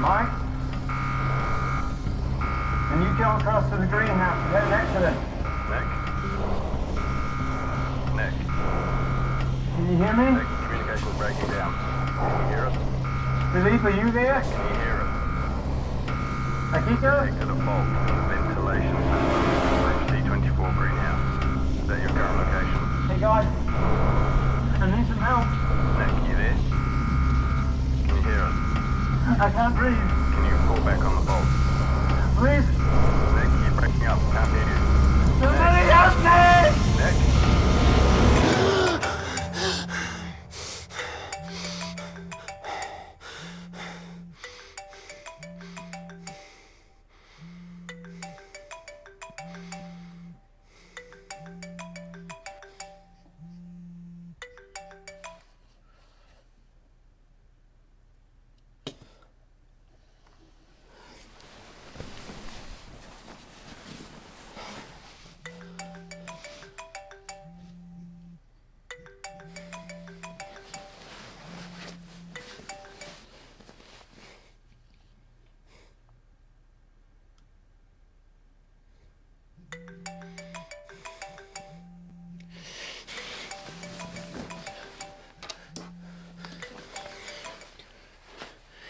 Mike? Can you come across to the greenhouse? We had an accident.
Nick?
Can you hear me?
Nick, communication breaking down. Can you hear us?
Philippe, are you there?
Can you hear us?
Akiko?
Detected a fault in the ventilation system. C24 greenhouse. Is that your current location?
Hey guys, I need some help.
Nick, you there? Can you hear us?
I can't breathe.
Can you pull back on the bolt?
Please.
Nick, you're breaking up. Can't hear you.
Somebody help me!
Nick?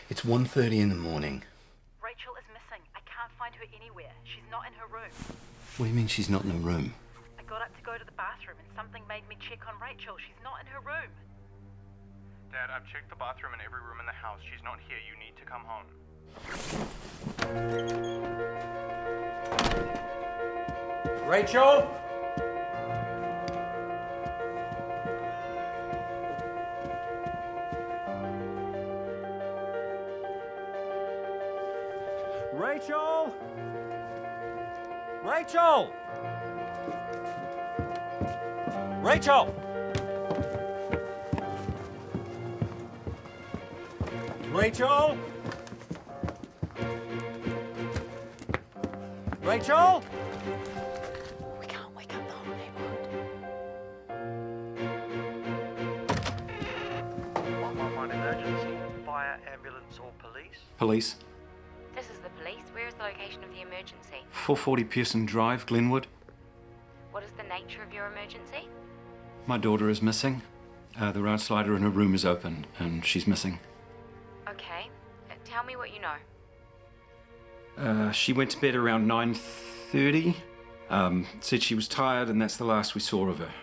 It's 1:30 in the morning.
Rachel is missing. I can't find her anywhere. She's not in her room.
What do you mean she's not in her room?
I got up to go to the bathroom and something made me check on Rachel. She's not in her room.
Dad, I've checked the bathroom and every room in the house. She's not here. You need to come home.
Rachel? Rachel? Rachel? Rachel? Rachel? Rachel?
We can't wake up the whole neighborhood.
111 emergency, fire, ambulance or police?
Police.
This is the police. Where is the location of the emergency?
440 Pearson Drive, Glenwood.
What is the nature of your emergency?
My daughter is missing. The round slider in her room is open, and she's missing.
Okay. Tell me what you know.
She went to bed around 9:30. Said she was tired, and that's the last we saw of her.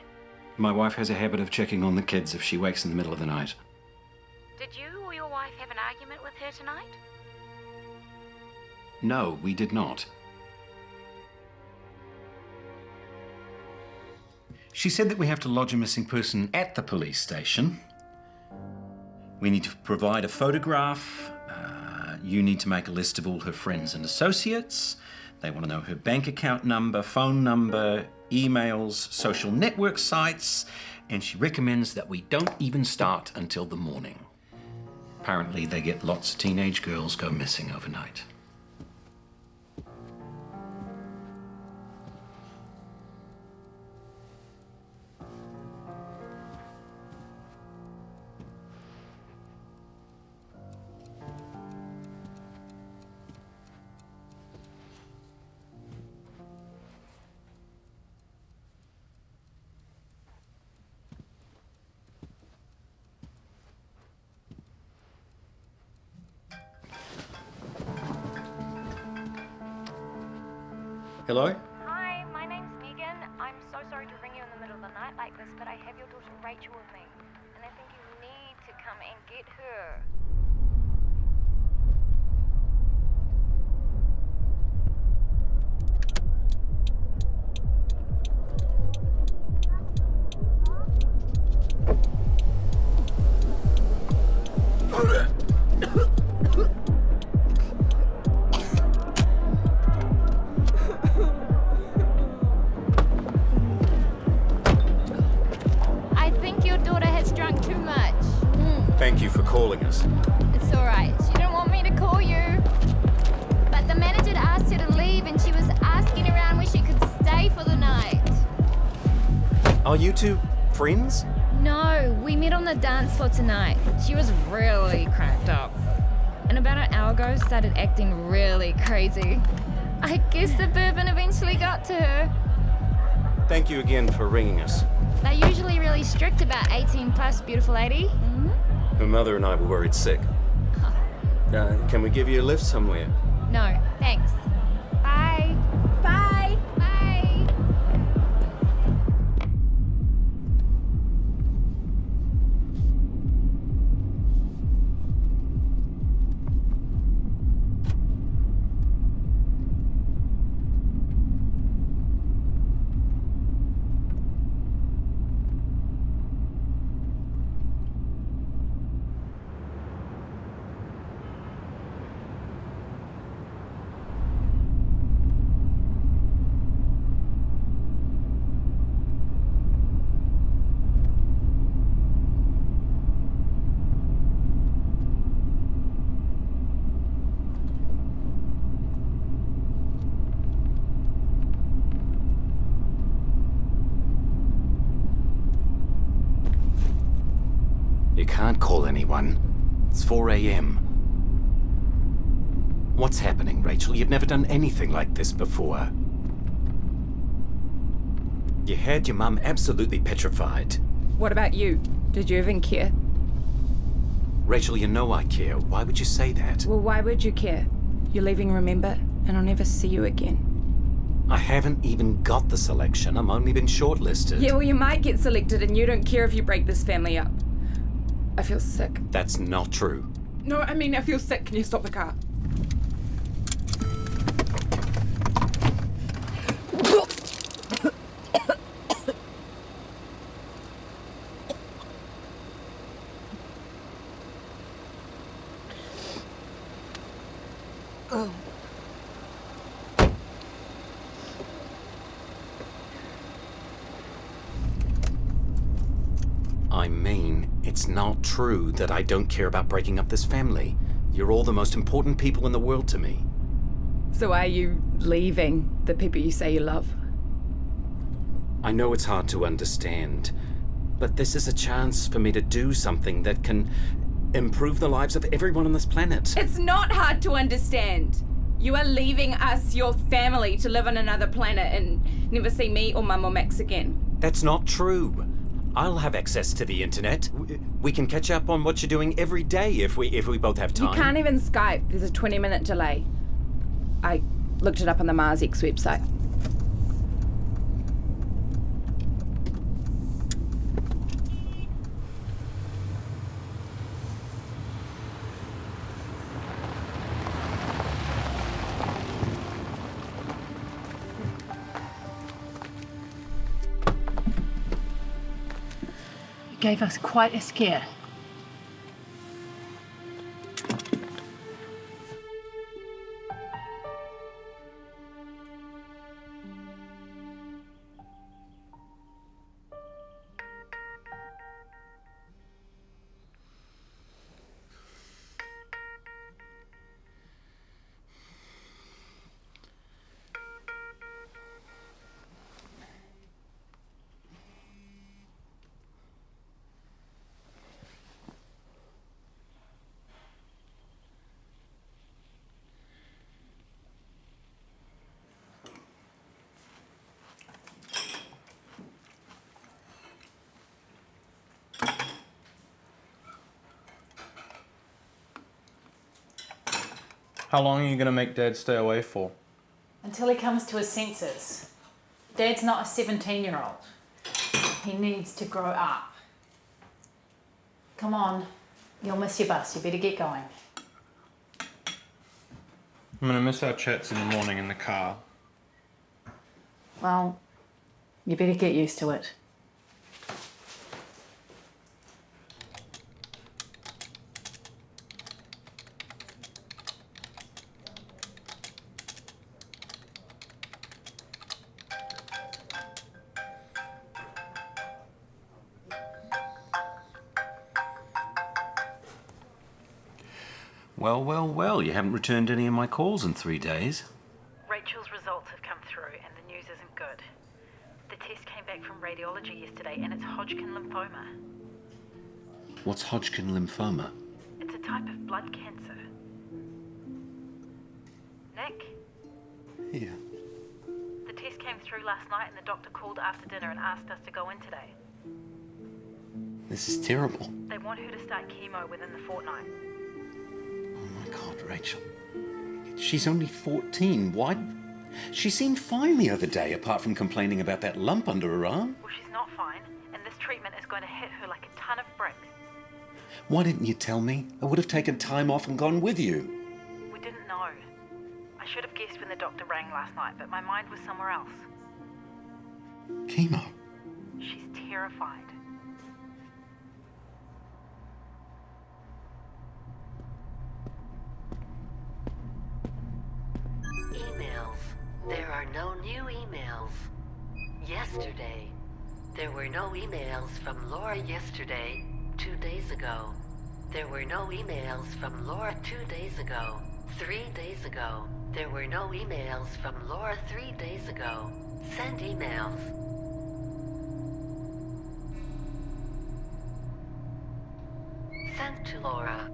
My wife has a habit of checking on the kids if she wakes in the middle of the night.
Did you or your wife have an argument with her tonight?
No, we did not. She said that we have to lodge a missing person at the police station. We need to provide a photograph,
You need to make a list of all her friends and associates. They want to know her bank account number, phone number, emails, social network sites, and she recommends that we don't even start until the morning. Apparently, they get lots of teenage girls go missing overnight. Hello?
Hi, my name's Megan. I'm so sorry to ring you in the middle of the night like this, but I have your daughter Rachel with me, and I think you need to come and get her. I think your daughter has drunk too much.
Thank you for calling us.
It's all right. She didn't want me to call you. But the manager asked her to leave, and she was asking around where she could stay for the night.
Are you two friends?
No, we met on the dance floor tonight. She was really cracked up. And about an hour ago, started acting really crazy. I guess the bourbon eventually got to her.
Thank you again for ringing us.
They're usually really strict about 18 plus, beautiful lady.
Her mother and I were worried sick. Can we give you a lift somewhere?
No, thanks. Bye. Bye. Bye.
You can't call anyone. It's 4 a.m. What's happening, Rachel? You've never done anything like this before. You had your mum absolutely petrified.
What about you? Did you even care?
Rachel, you know I care. Why would you say that?
Well, why would you care? You're leaving, remember? And I'll never see you again.
I haven't even got the selection. I'm only been shortlisted.
Yeah, well, you might get selected and you don't care if you break this family up. I feel sick.
That's not true.
No, I mean, I feel sick. Can you stop the car?
Oh.
I mean, it's not true that I don't care about breaking up this family. You're all the most important people in the world to me.
So are you leaving the people you say you love?
I know it's hard to understand, but this is a chance for me to do something that can improve the lives of everyone on this planet.
It's not hard to understand. You are leaving us, your family, to live on another planet and never see me or Mum or Max again.
That's not true. I'll have access to the internet. We can catch up on what you're doing every day if we both have time.
You can't even Skype. There's a 20-minute delay. I looked it up on the Mars X website.
Gave us quite a scare.
How long are you going to make Dad stay away for?
Until he comes to his senses. Dad's not a 17-year-old. He needs to grow up. Come on, you'll miss your bus. You better get going.
I'm going to miss our chats in the morning in the car.
Well, you better get used to it.
Well, well, well, you haven't returned any of my calls in 3 days.
Rachel's results have come through and the news isn't good. The test came back from radiology yesterday and it's Hodgkin lymphoma.
What's Hodgkin lymphoma?
It's a type of blood cancer. Nick?
Yeah.
The test came through last night and the doctor called after dinner and asked us to go in today.
This is terrible.
They want her to start chemo within the fortnight.
Oh my God, Rachel. She's only 14. Why? She seemed fine the other day, apart from complaining about that lump under her arm.
Well, she's not fine, and this treatment is going to hit her like a ton of bricks.
Why didn't you tell me? I would have taken time off and gone with you.
We didn't know. I should have guessed when the doctor rang last night, but my mind was somewhere else.
Chemo?
She's terrified.
Emails. There are no new emails. Yesterday. There were no emails from Laura yesterday, 2 days ago. There were no emails from Laura 2 days ago, 3 days ago. There were no emails from Laura 3 days ago. Send emails. Sent to Laura.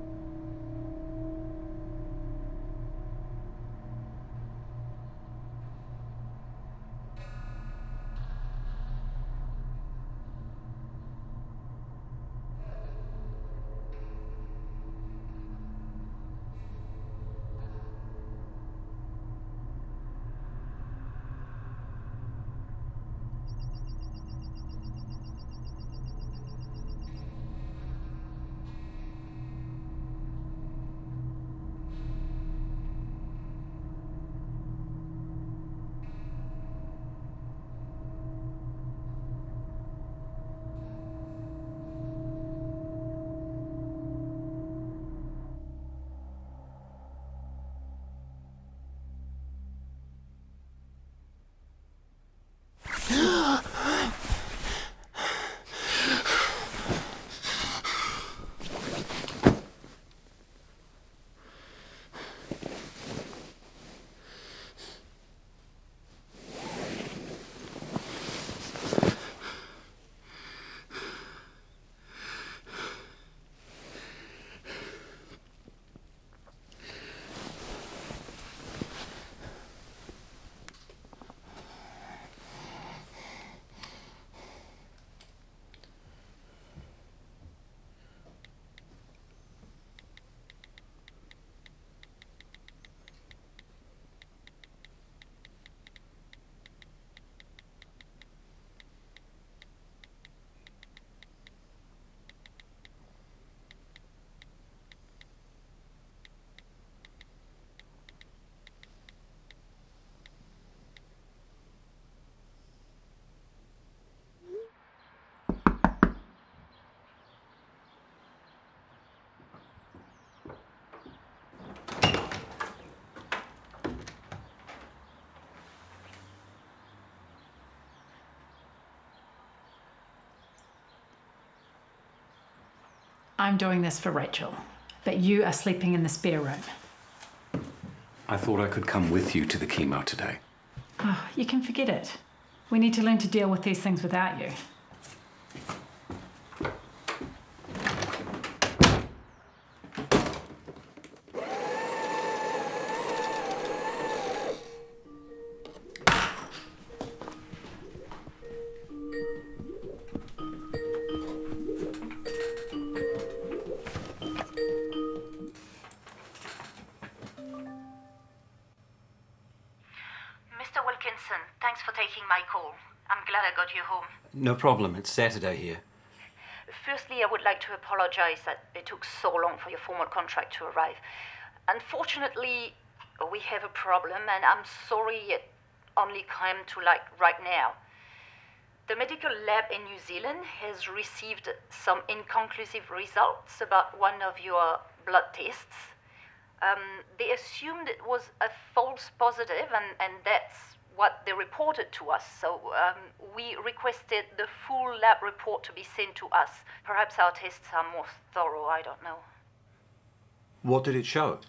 I'm doing this for Rachel, but you are sleeping in the spare room.
I thought I could come with you to the chemo today.
Oh, you can forget it. We need to learn to deal with these things without you.
I'm glad I got you home.
No problem. It's Saturday here.
Firstly, I would like to apologize that it took so long for your formal contract to arrive. Unfortunately, we have a problem, and I'm sorry it only came to light right now. The medical lab in New Zealand has received some inconclusive results about one of your blood tests. They assumed it was a false positive, and that's what they reported to us. So we requested the full lab report to be sent to us. Perhaps our tests are more thorough, I don't know.
What did it show?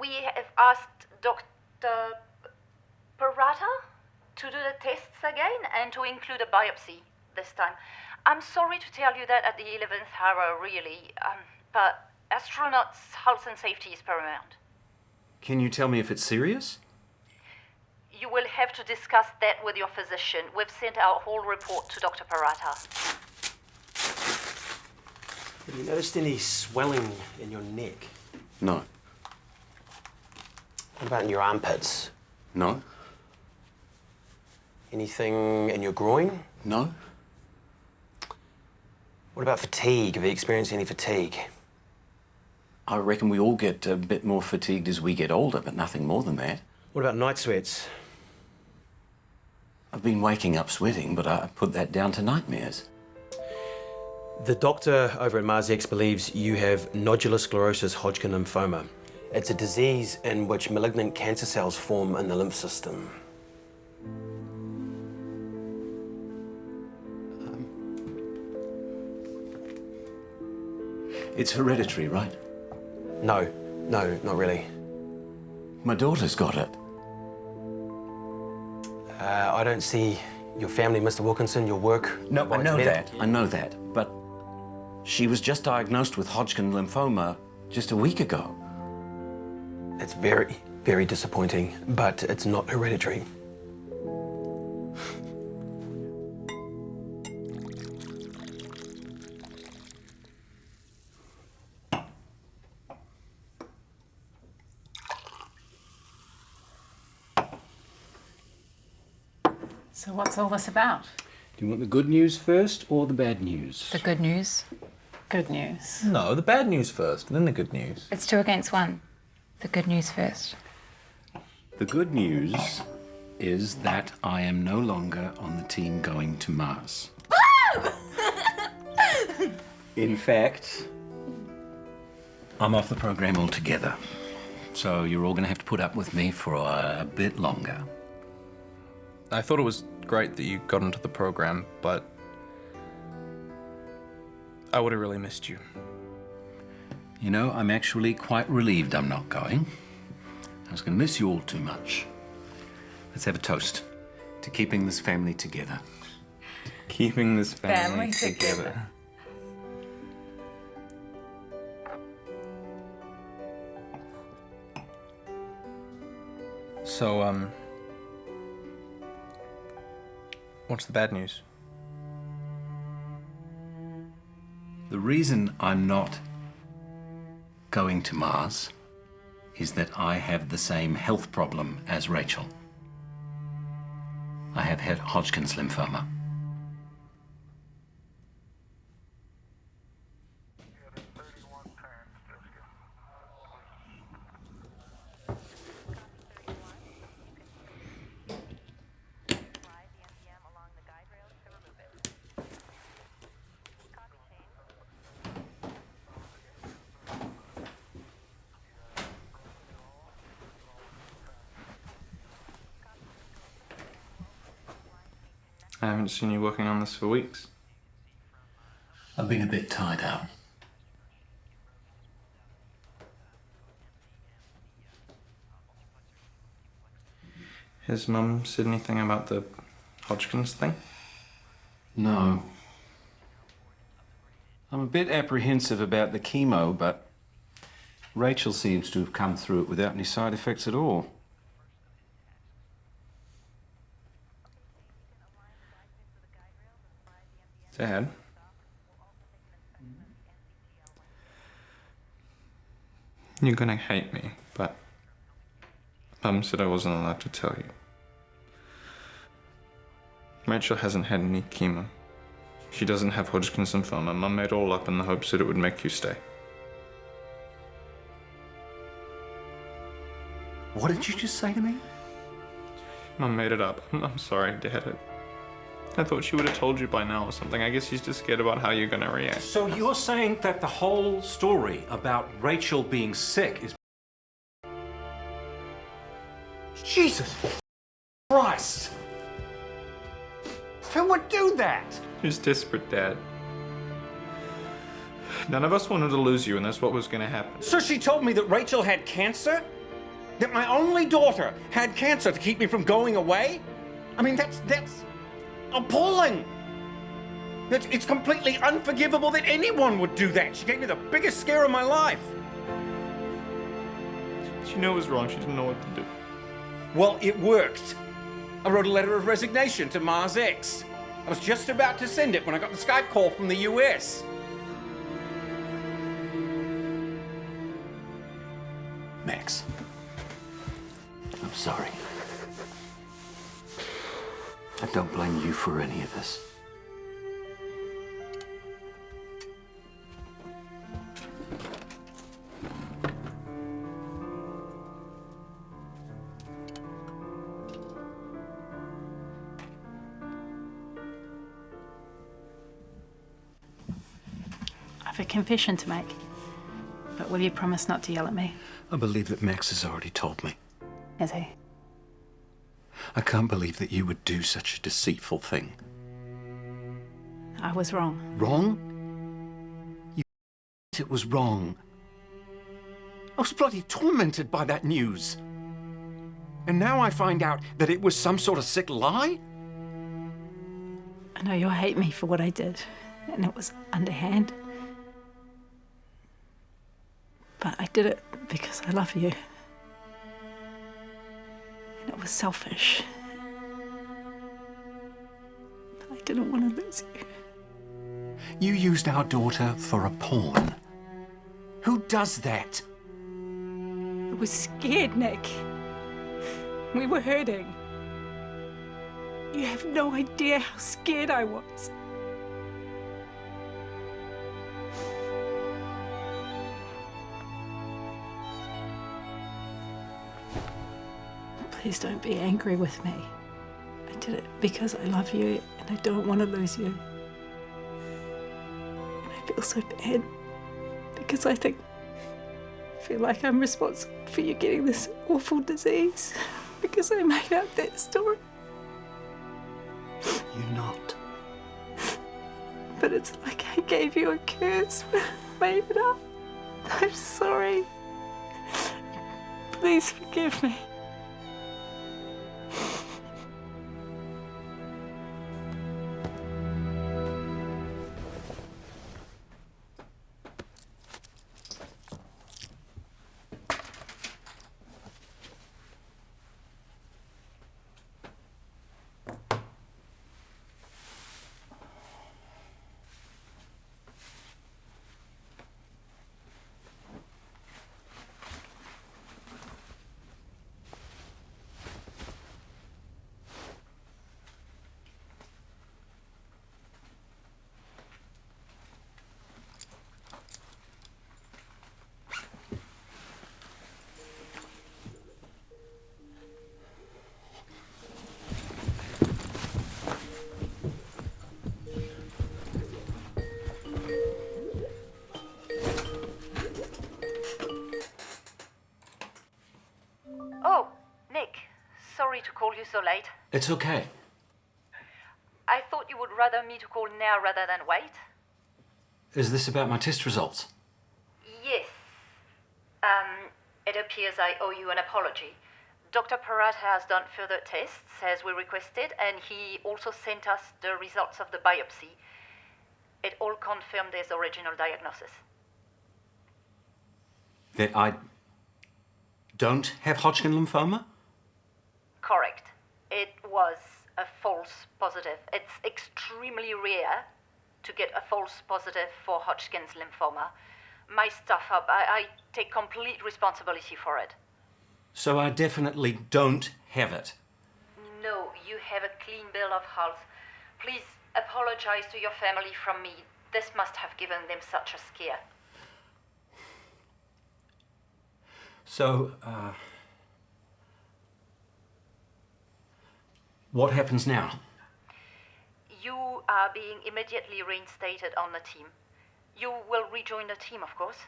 We have asked Dr. Parata to do the tests again and to include a biopsy this time. I'm sorry to tell you that at the 11th hour, really, but astronauts' health and safety is paramount.
Can you tell me if it's serious?
You will have to discuss that with your physician. We've sent our whole report to Dr. Parata.
Have you noticed any swelling in your neck?
No.
What about in your armpits?
No.
Anything in your groin?
No.
What about fatigue? Have you experienced any fatigue?
I reckon we all get a bit more fatigued as we get older, but nothing more than that.
What about night sweats?
I've been waking up sweating, but I put that down to nightmares.
The doctor over at MarsX believes you have nodular sclerosis Hodgkin lymphoma. It's a disease in which malignant cancer cells form in the lymph system.
It's hereditary, right?
No, not really.
My daughter's got it.
I don't see your family, Mr. Wilkinson, your work.
No, I know that. But she was just diagnosed with Hodgkin lymphoma just a week ago.
It's very, very disappointing, but it's not hereditary.
So what's all this about?
Do you want the good news first or the bad news?
The good news.
Good news.
No, the bad news first, then the good news.
It's 2 against 1. The good news first.
The good news is that I am no longer on the team going to Mars. In fact, I'm off the program altogether. So you're all going to have to put up with me for a bit longer.
I thought it was great that you got into the program, but I would have really missed you.
You know, I'm actually quite relieved I'm not going. I was going to miss you all too much. Let's have a toast to keeping this family together.
Keeping this family together. So, what's the bad news?
The reason I'm not going to Mars is that I have the same health problem as Rachel. I have had Hodgkin's lymphoma.
I haven't seen you working on this for weeks.
I've been a bit tied up.
Has Mum said anything about the Hodgkin's thing?
No. I'm a bit apprehensive about the chemo, but Rachel seems to have come through it without any side effects at all.
Dad? You're gonna hate me, but Mum said I wasn't allowed to tell you. Rachel hasn't had any chemo. She doesn't have Hodgkin's lymphoma. Mum made it all up in the hopes that it would make you stay.
What did you just say to me?
Mum made it up. I'm sorry, Dad. I thought she would have told you by now or something. I guess she's just scared about how you're going to react.
So you're saying that the whole story about Rachel being sick is... Jesus Christ! Who would do that?
She's desperate, Dad. None of us wanted to lose you, and that's what was going to happen.
So she told me that Rachel had cancer? That my only daughter had cancer to keep me from going away? I mean, that's appalling. It's completely unforgivable that anyone would do that. She gave me the biggest scare of my life.
She knew it was wrong. She didn't know what to do.
Well, it worked. I wrote a letter of resignation to Mars X. I was just about to send it when I got the Skype call from the US. Max, I'm sorry. I don't blame you for any of this.
I have a confession to make. But will you promise not to yell at me?
I believe that Max has already told me.
Has he?
I can't believe that you would do such a deceitful thing.
I was wrong.
Wrong? It was wrong. I was bloody tormented by that news. And now I find out that it was some sort of sick lie?
I know you'll hate me for what I did, and it was underhand. But I did it because I love you. And it was selfish. I didn't want to lose you.
You used our daughter for a pawn. Who does that?
I was scared, Nick. We were hurting. You have no idea how scared I was. Please don't be angry with me. I did it because I love you and I don't want to lose you. And I feel so bad because I feel like I'm responsible for you getting this awful disease because I made up that story.
You're not.
But it's like I gave you a curse when I made it up. I'm sorry. Please forgive me.
Oh, Nick, sorry to call you so late.
It's okay.
I thought you would rather me to call now rather than wait.
Is this about my test results?
Yes. It appears I owe you an apology. Dr. Parat has done further tests as we requested, and he also sent us the results of the biopsy. It all confirmed his original diagnosis.
That I don't have Hodgkin lymphoma?
Correct. It was a false positive. It's extremely rare to get a false positive for Hodgkin's lymphoma. My stuff up, I take complete responsibility for it.
So I definitely don't have it.
No, you have a clean bill of health. Please apologize to your family from me. This must have given them such a scare.
So, what happens now?
You are being immediately reinstated on the team. You will rejoin the team, of course.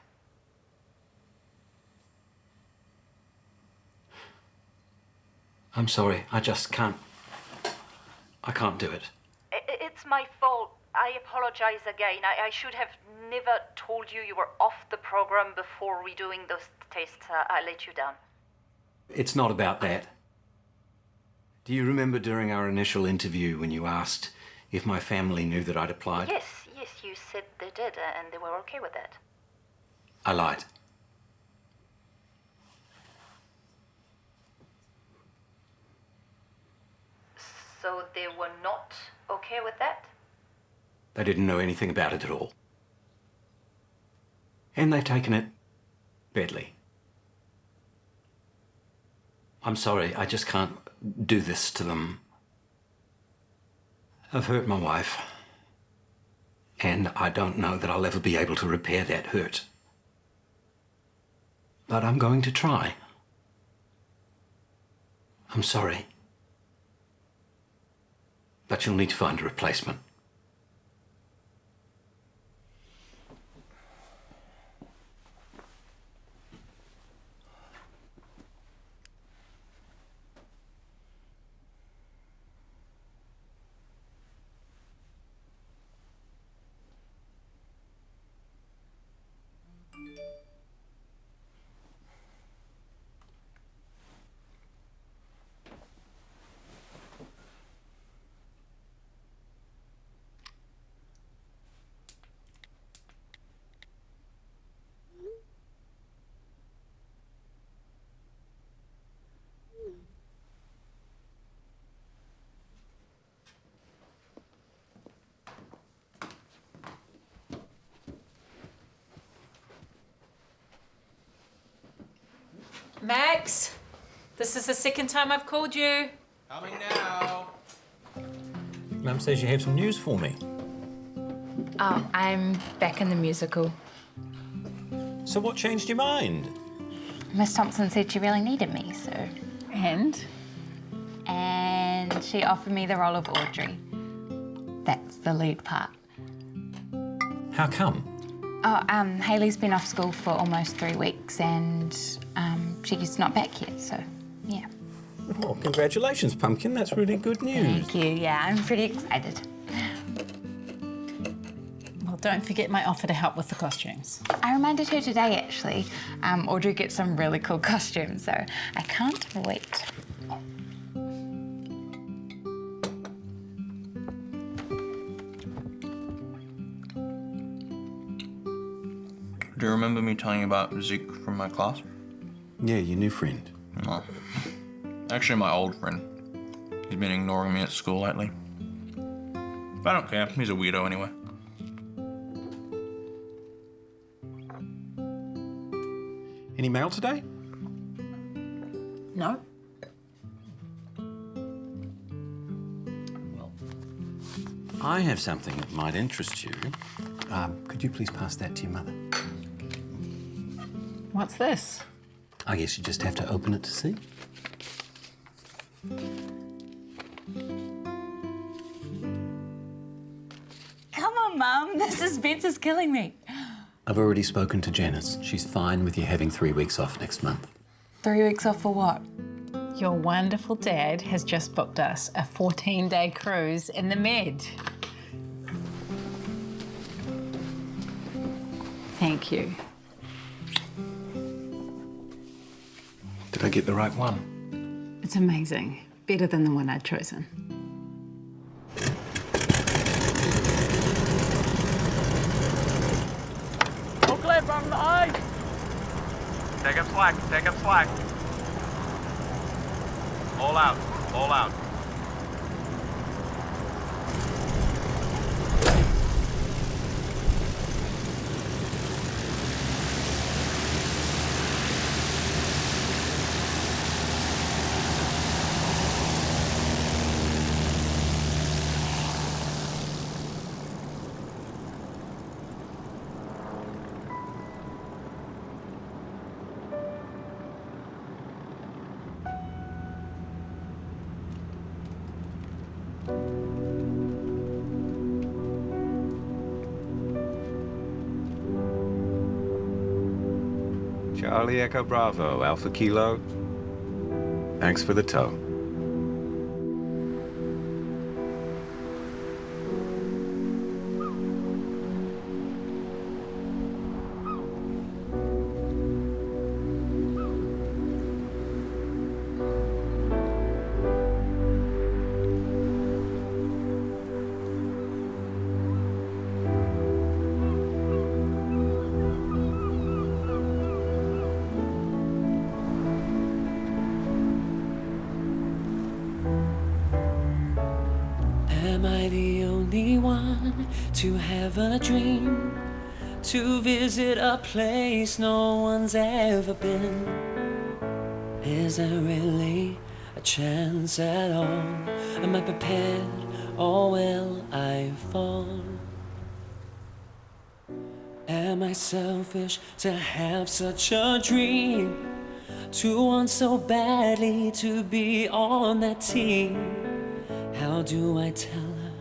I'm sorry, I just can't. I can't do it.
It's my fault. I apologize again. I should have never told you you were off the program before redoing those tests. I let you down.
It's not about that. Do you remember during our initial interview when you asked if my family knew that I'd applied?
Yes, you said they did, and they were okay with that.
I lied.
So they were not okay with that?
They didn't know anything about it at all. And they've taken it badly. I'm sorry, I just can't do this to them. I've hurt my wife, and I don't know that I'll ever be able to repair that hurt. But I'm going to try. I'm sorry. But you'll need to find a replacement.
Max, this is the second time I've called you.
Coming now.
Mum says you have some news for me.
Oh, I'm back in the musical.
So what changed your mind?
Miss Thompson said she really needed me, so...
And
she offered me the role of Audrey. That's the lead part.
How come?
Oh, Hayley's been off school for almost 3 weeks and she's not back yet, so yeah.
Well, congratulations, Pumpkin. That's really good news.
Thank you. Yeah, I'm pretty excited.
Well, don't forget my offer to help with the costumes.
I reminded her today, actually. Audrey gets some really cool costumes, so I can't wait.
Do you remember me telling you about Zeke from my class?
Yeah, your new friend.
No. Actually, my old friend. He's been ignoring me at school lately. But I don't care. He's a weirdo anyway.
Any mail today?
No.
I have something that might interest you. Could you please pass that to your mother?
What's this?
I guess you just have to open it to see.
Come on, Mum. This suspense is killing me.
I've already spoken to Janice. She's fine with you having 3 weeks off next month.
3 weeks off for what?
Your wonderful dad has just booked us a 14-day cruise in the Med. Thank you.
Did I get the right one?
It's amazing. Better than the one I'd chosen.
All clear from the ice. Take up slack, take up slack. All out, all out.
Charlie Echo Bravo, Alpha Kilo. Thanks for the tow.
Am I the only one to have a dream? To visit a place no one's ever been? Is there really a chance at all? Am I prepared or will I fall? Am I selfish to have such a dream? To want so badly to be on that team? How do I tell her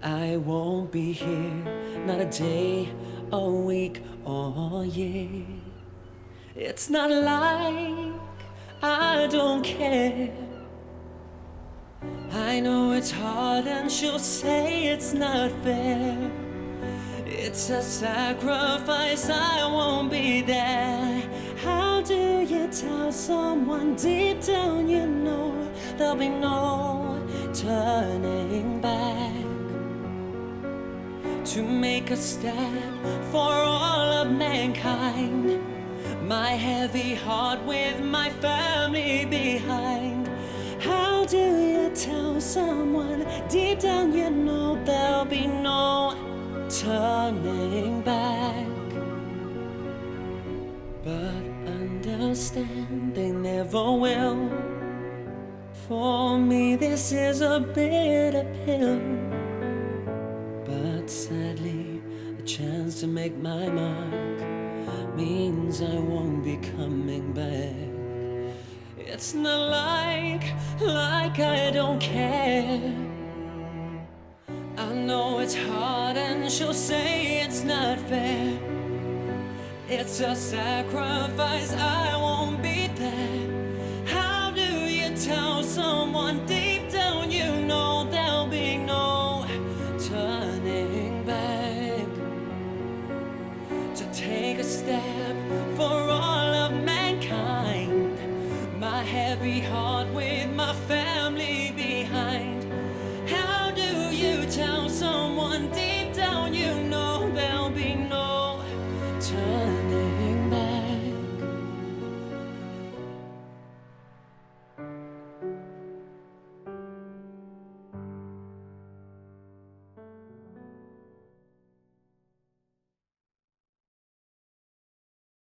I won't be here? Not a day, a week, or a year. It's not like I don't care. I know it's hard and she'll say it's not fair. It's a sacrifice, I won't be there. How do you tell someone deep down you know there'll be no turning back? To make a step for all of mankind, my heavy heart with my family behind. How do you tell someone deep down you know there'll be no turning back? But understand they never will. For me this is a bitter pill. But sadly the chance to make my mark means I won't be coming back. It's not like I don't care. I know it's hard and she'll say it's not fair. It's a sacrifice, I won't be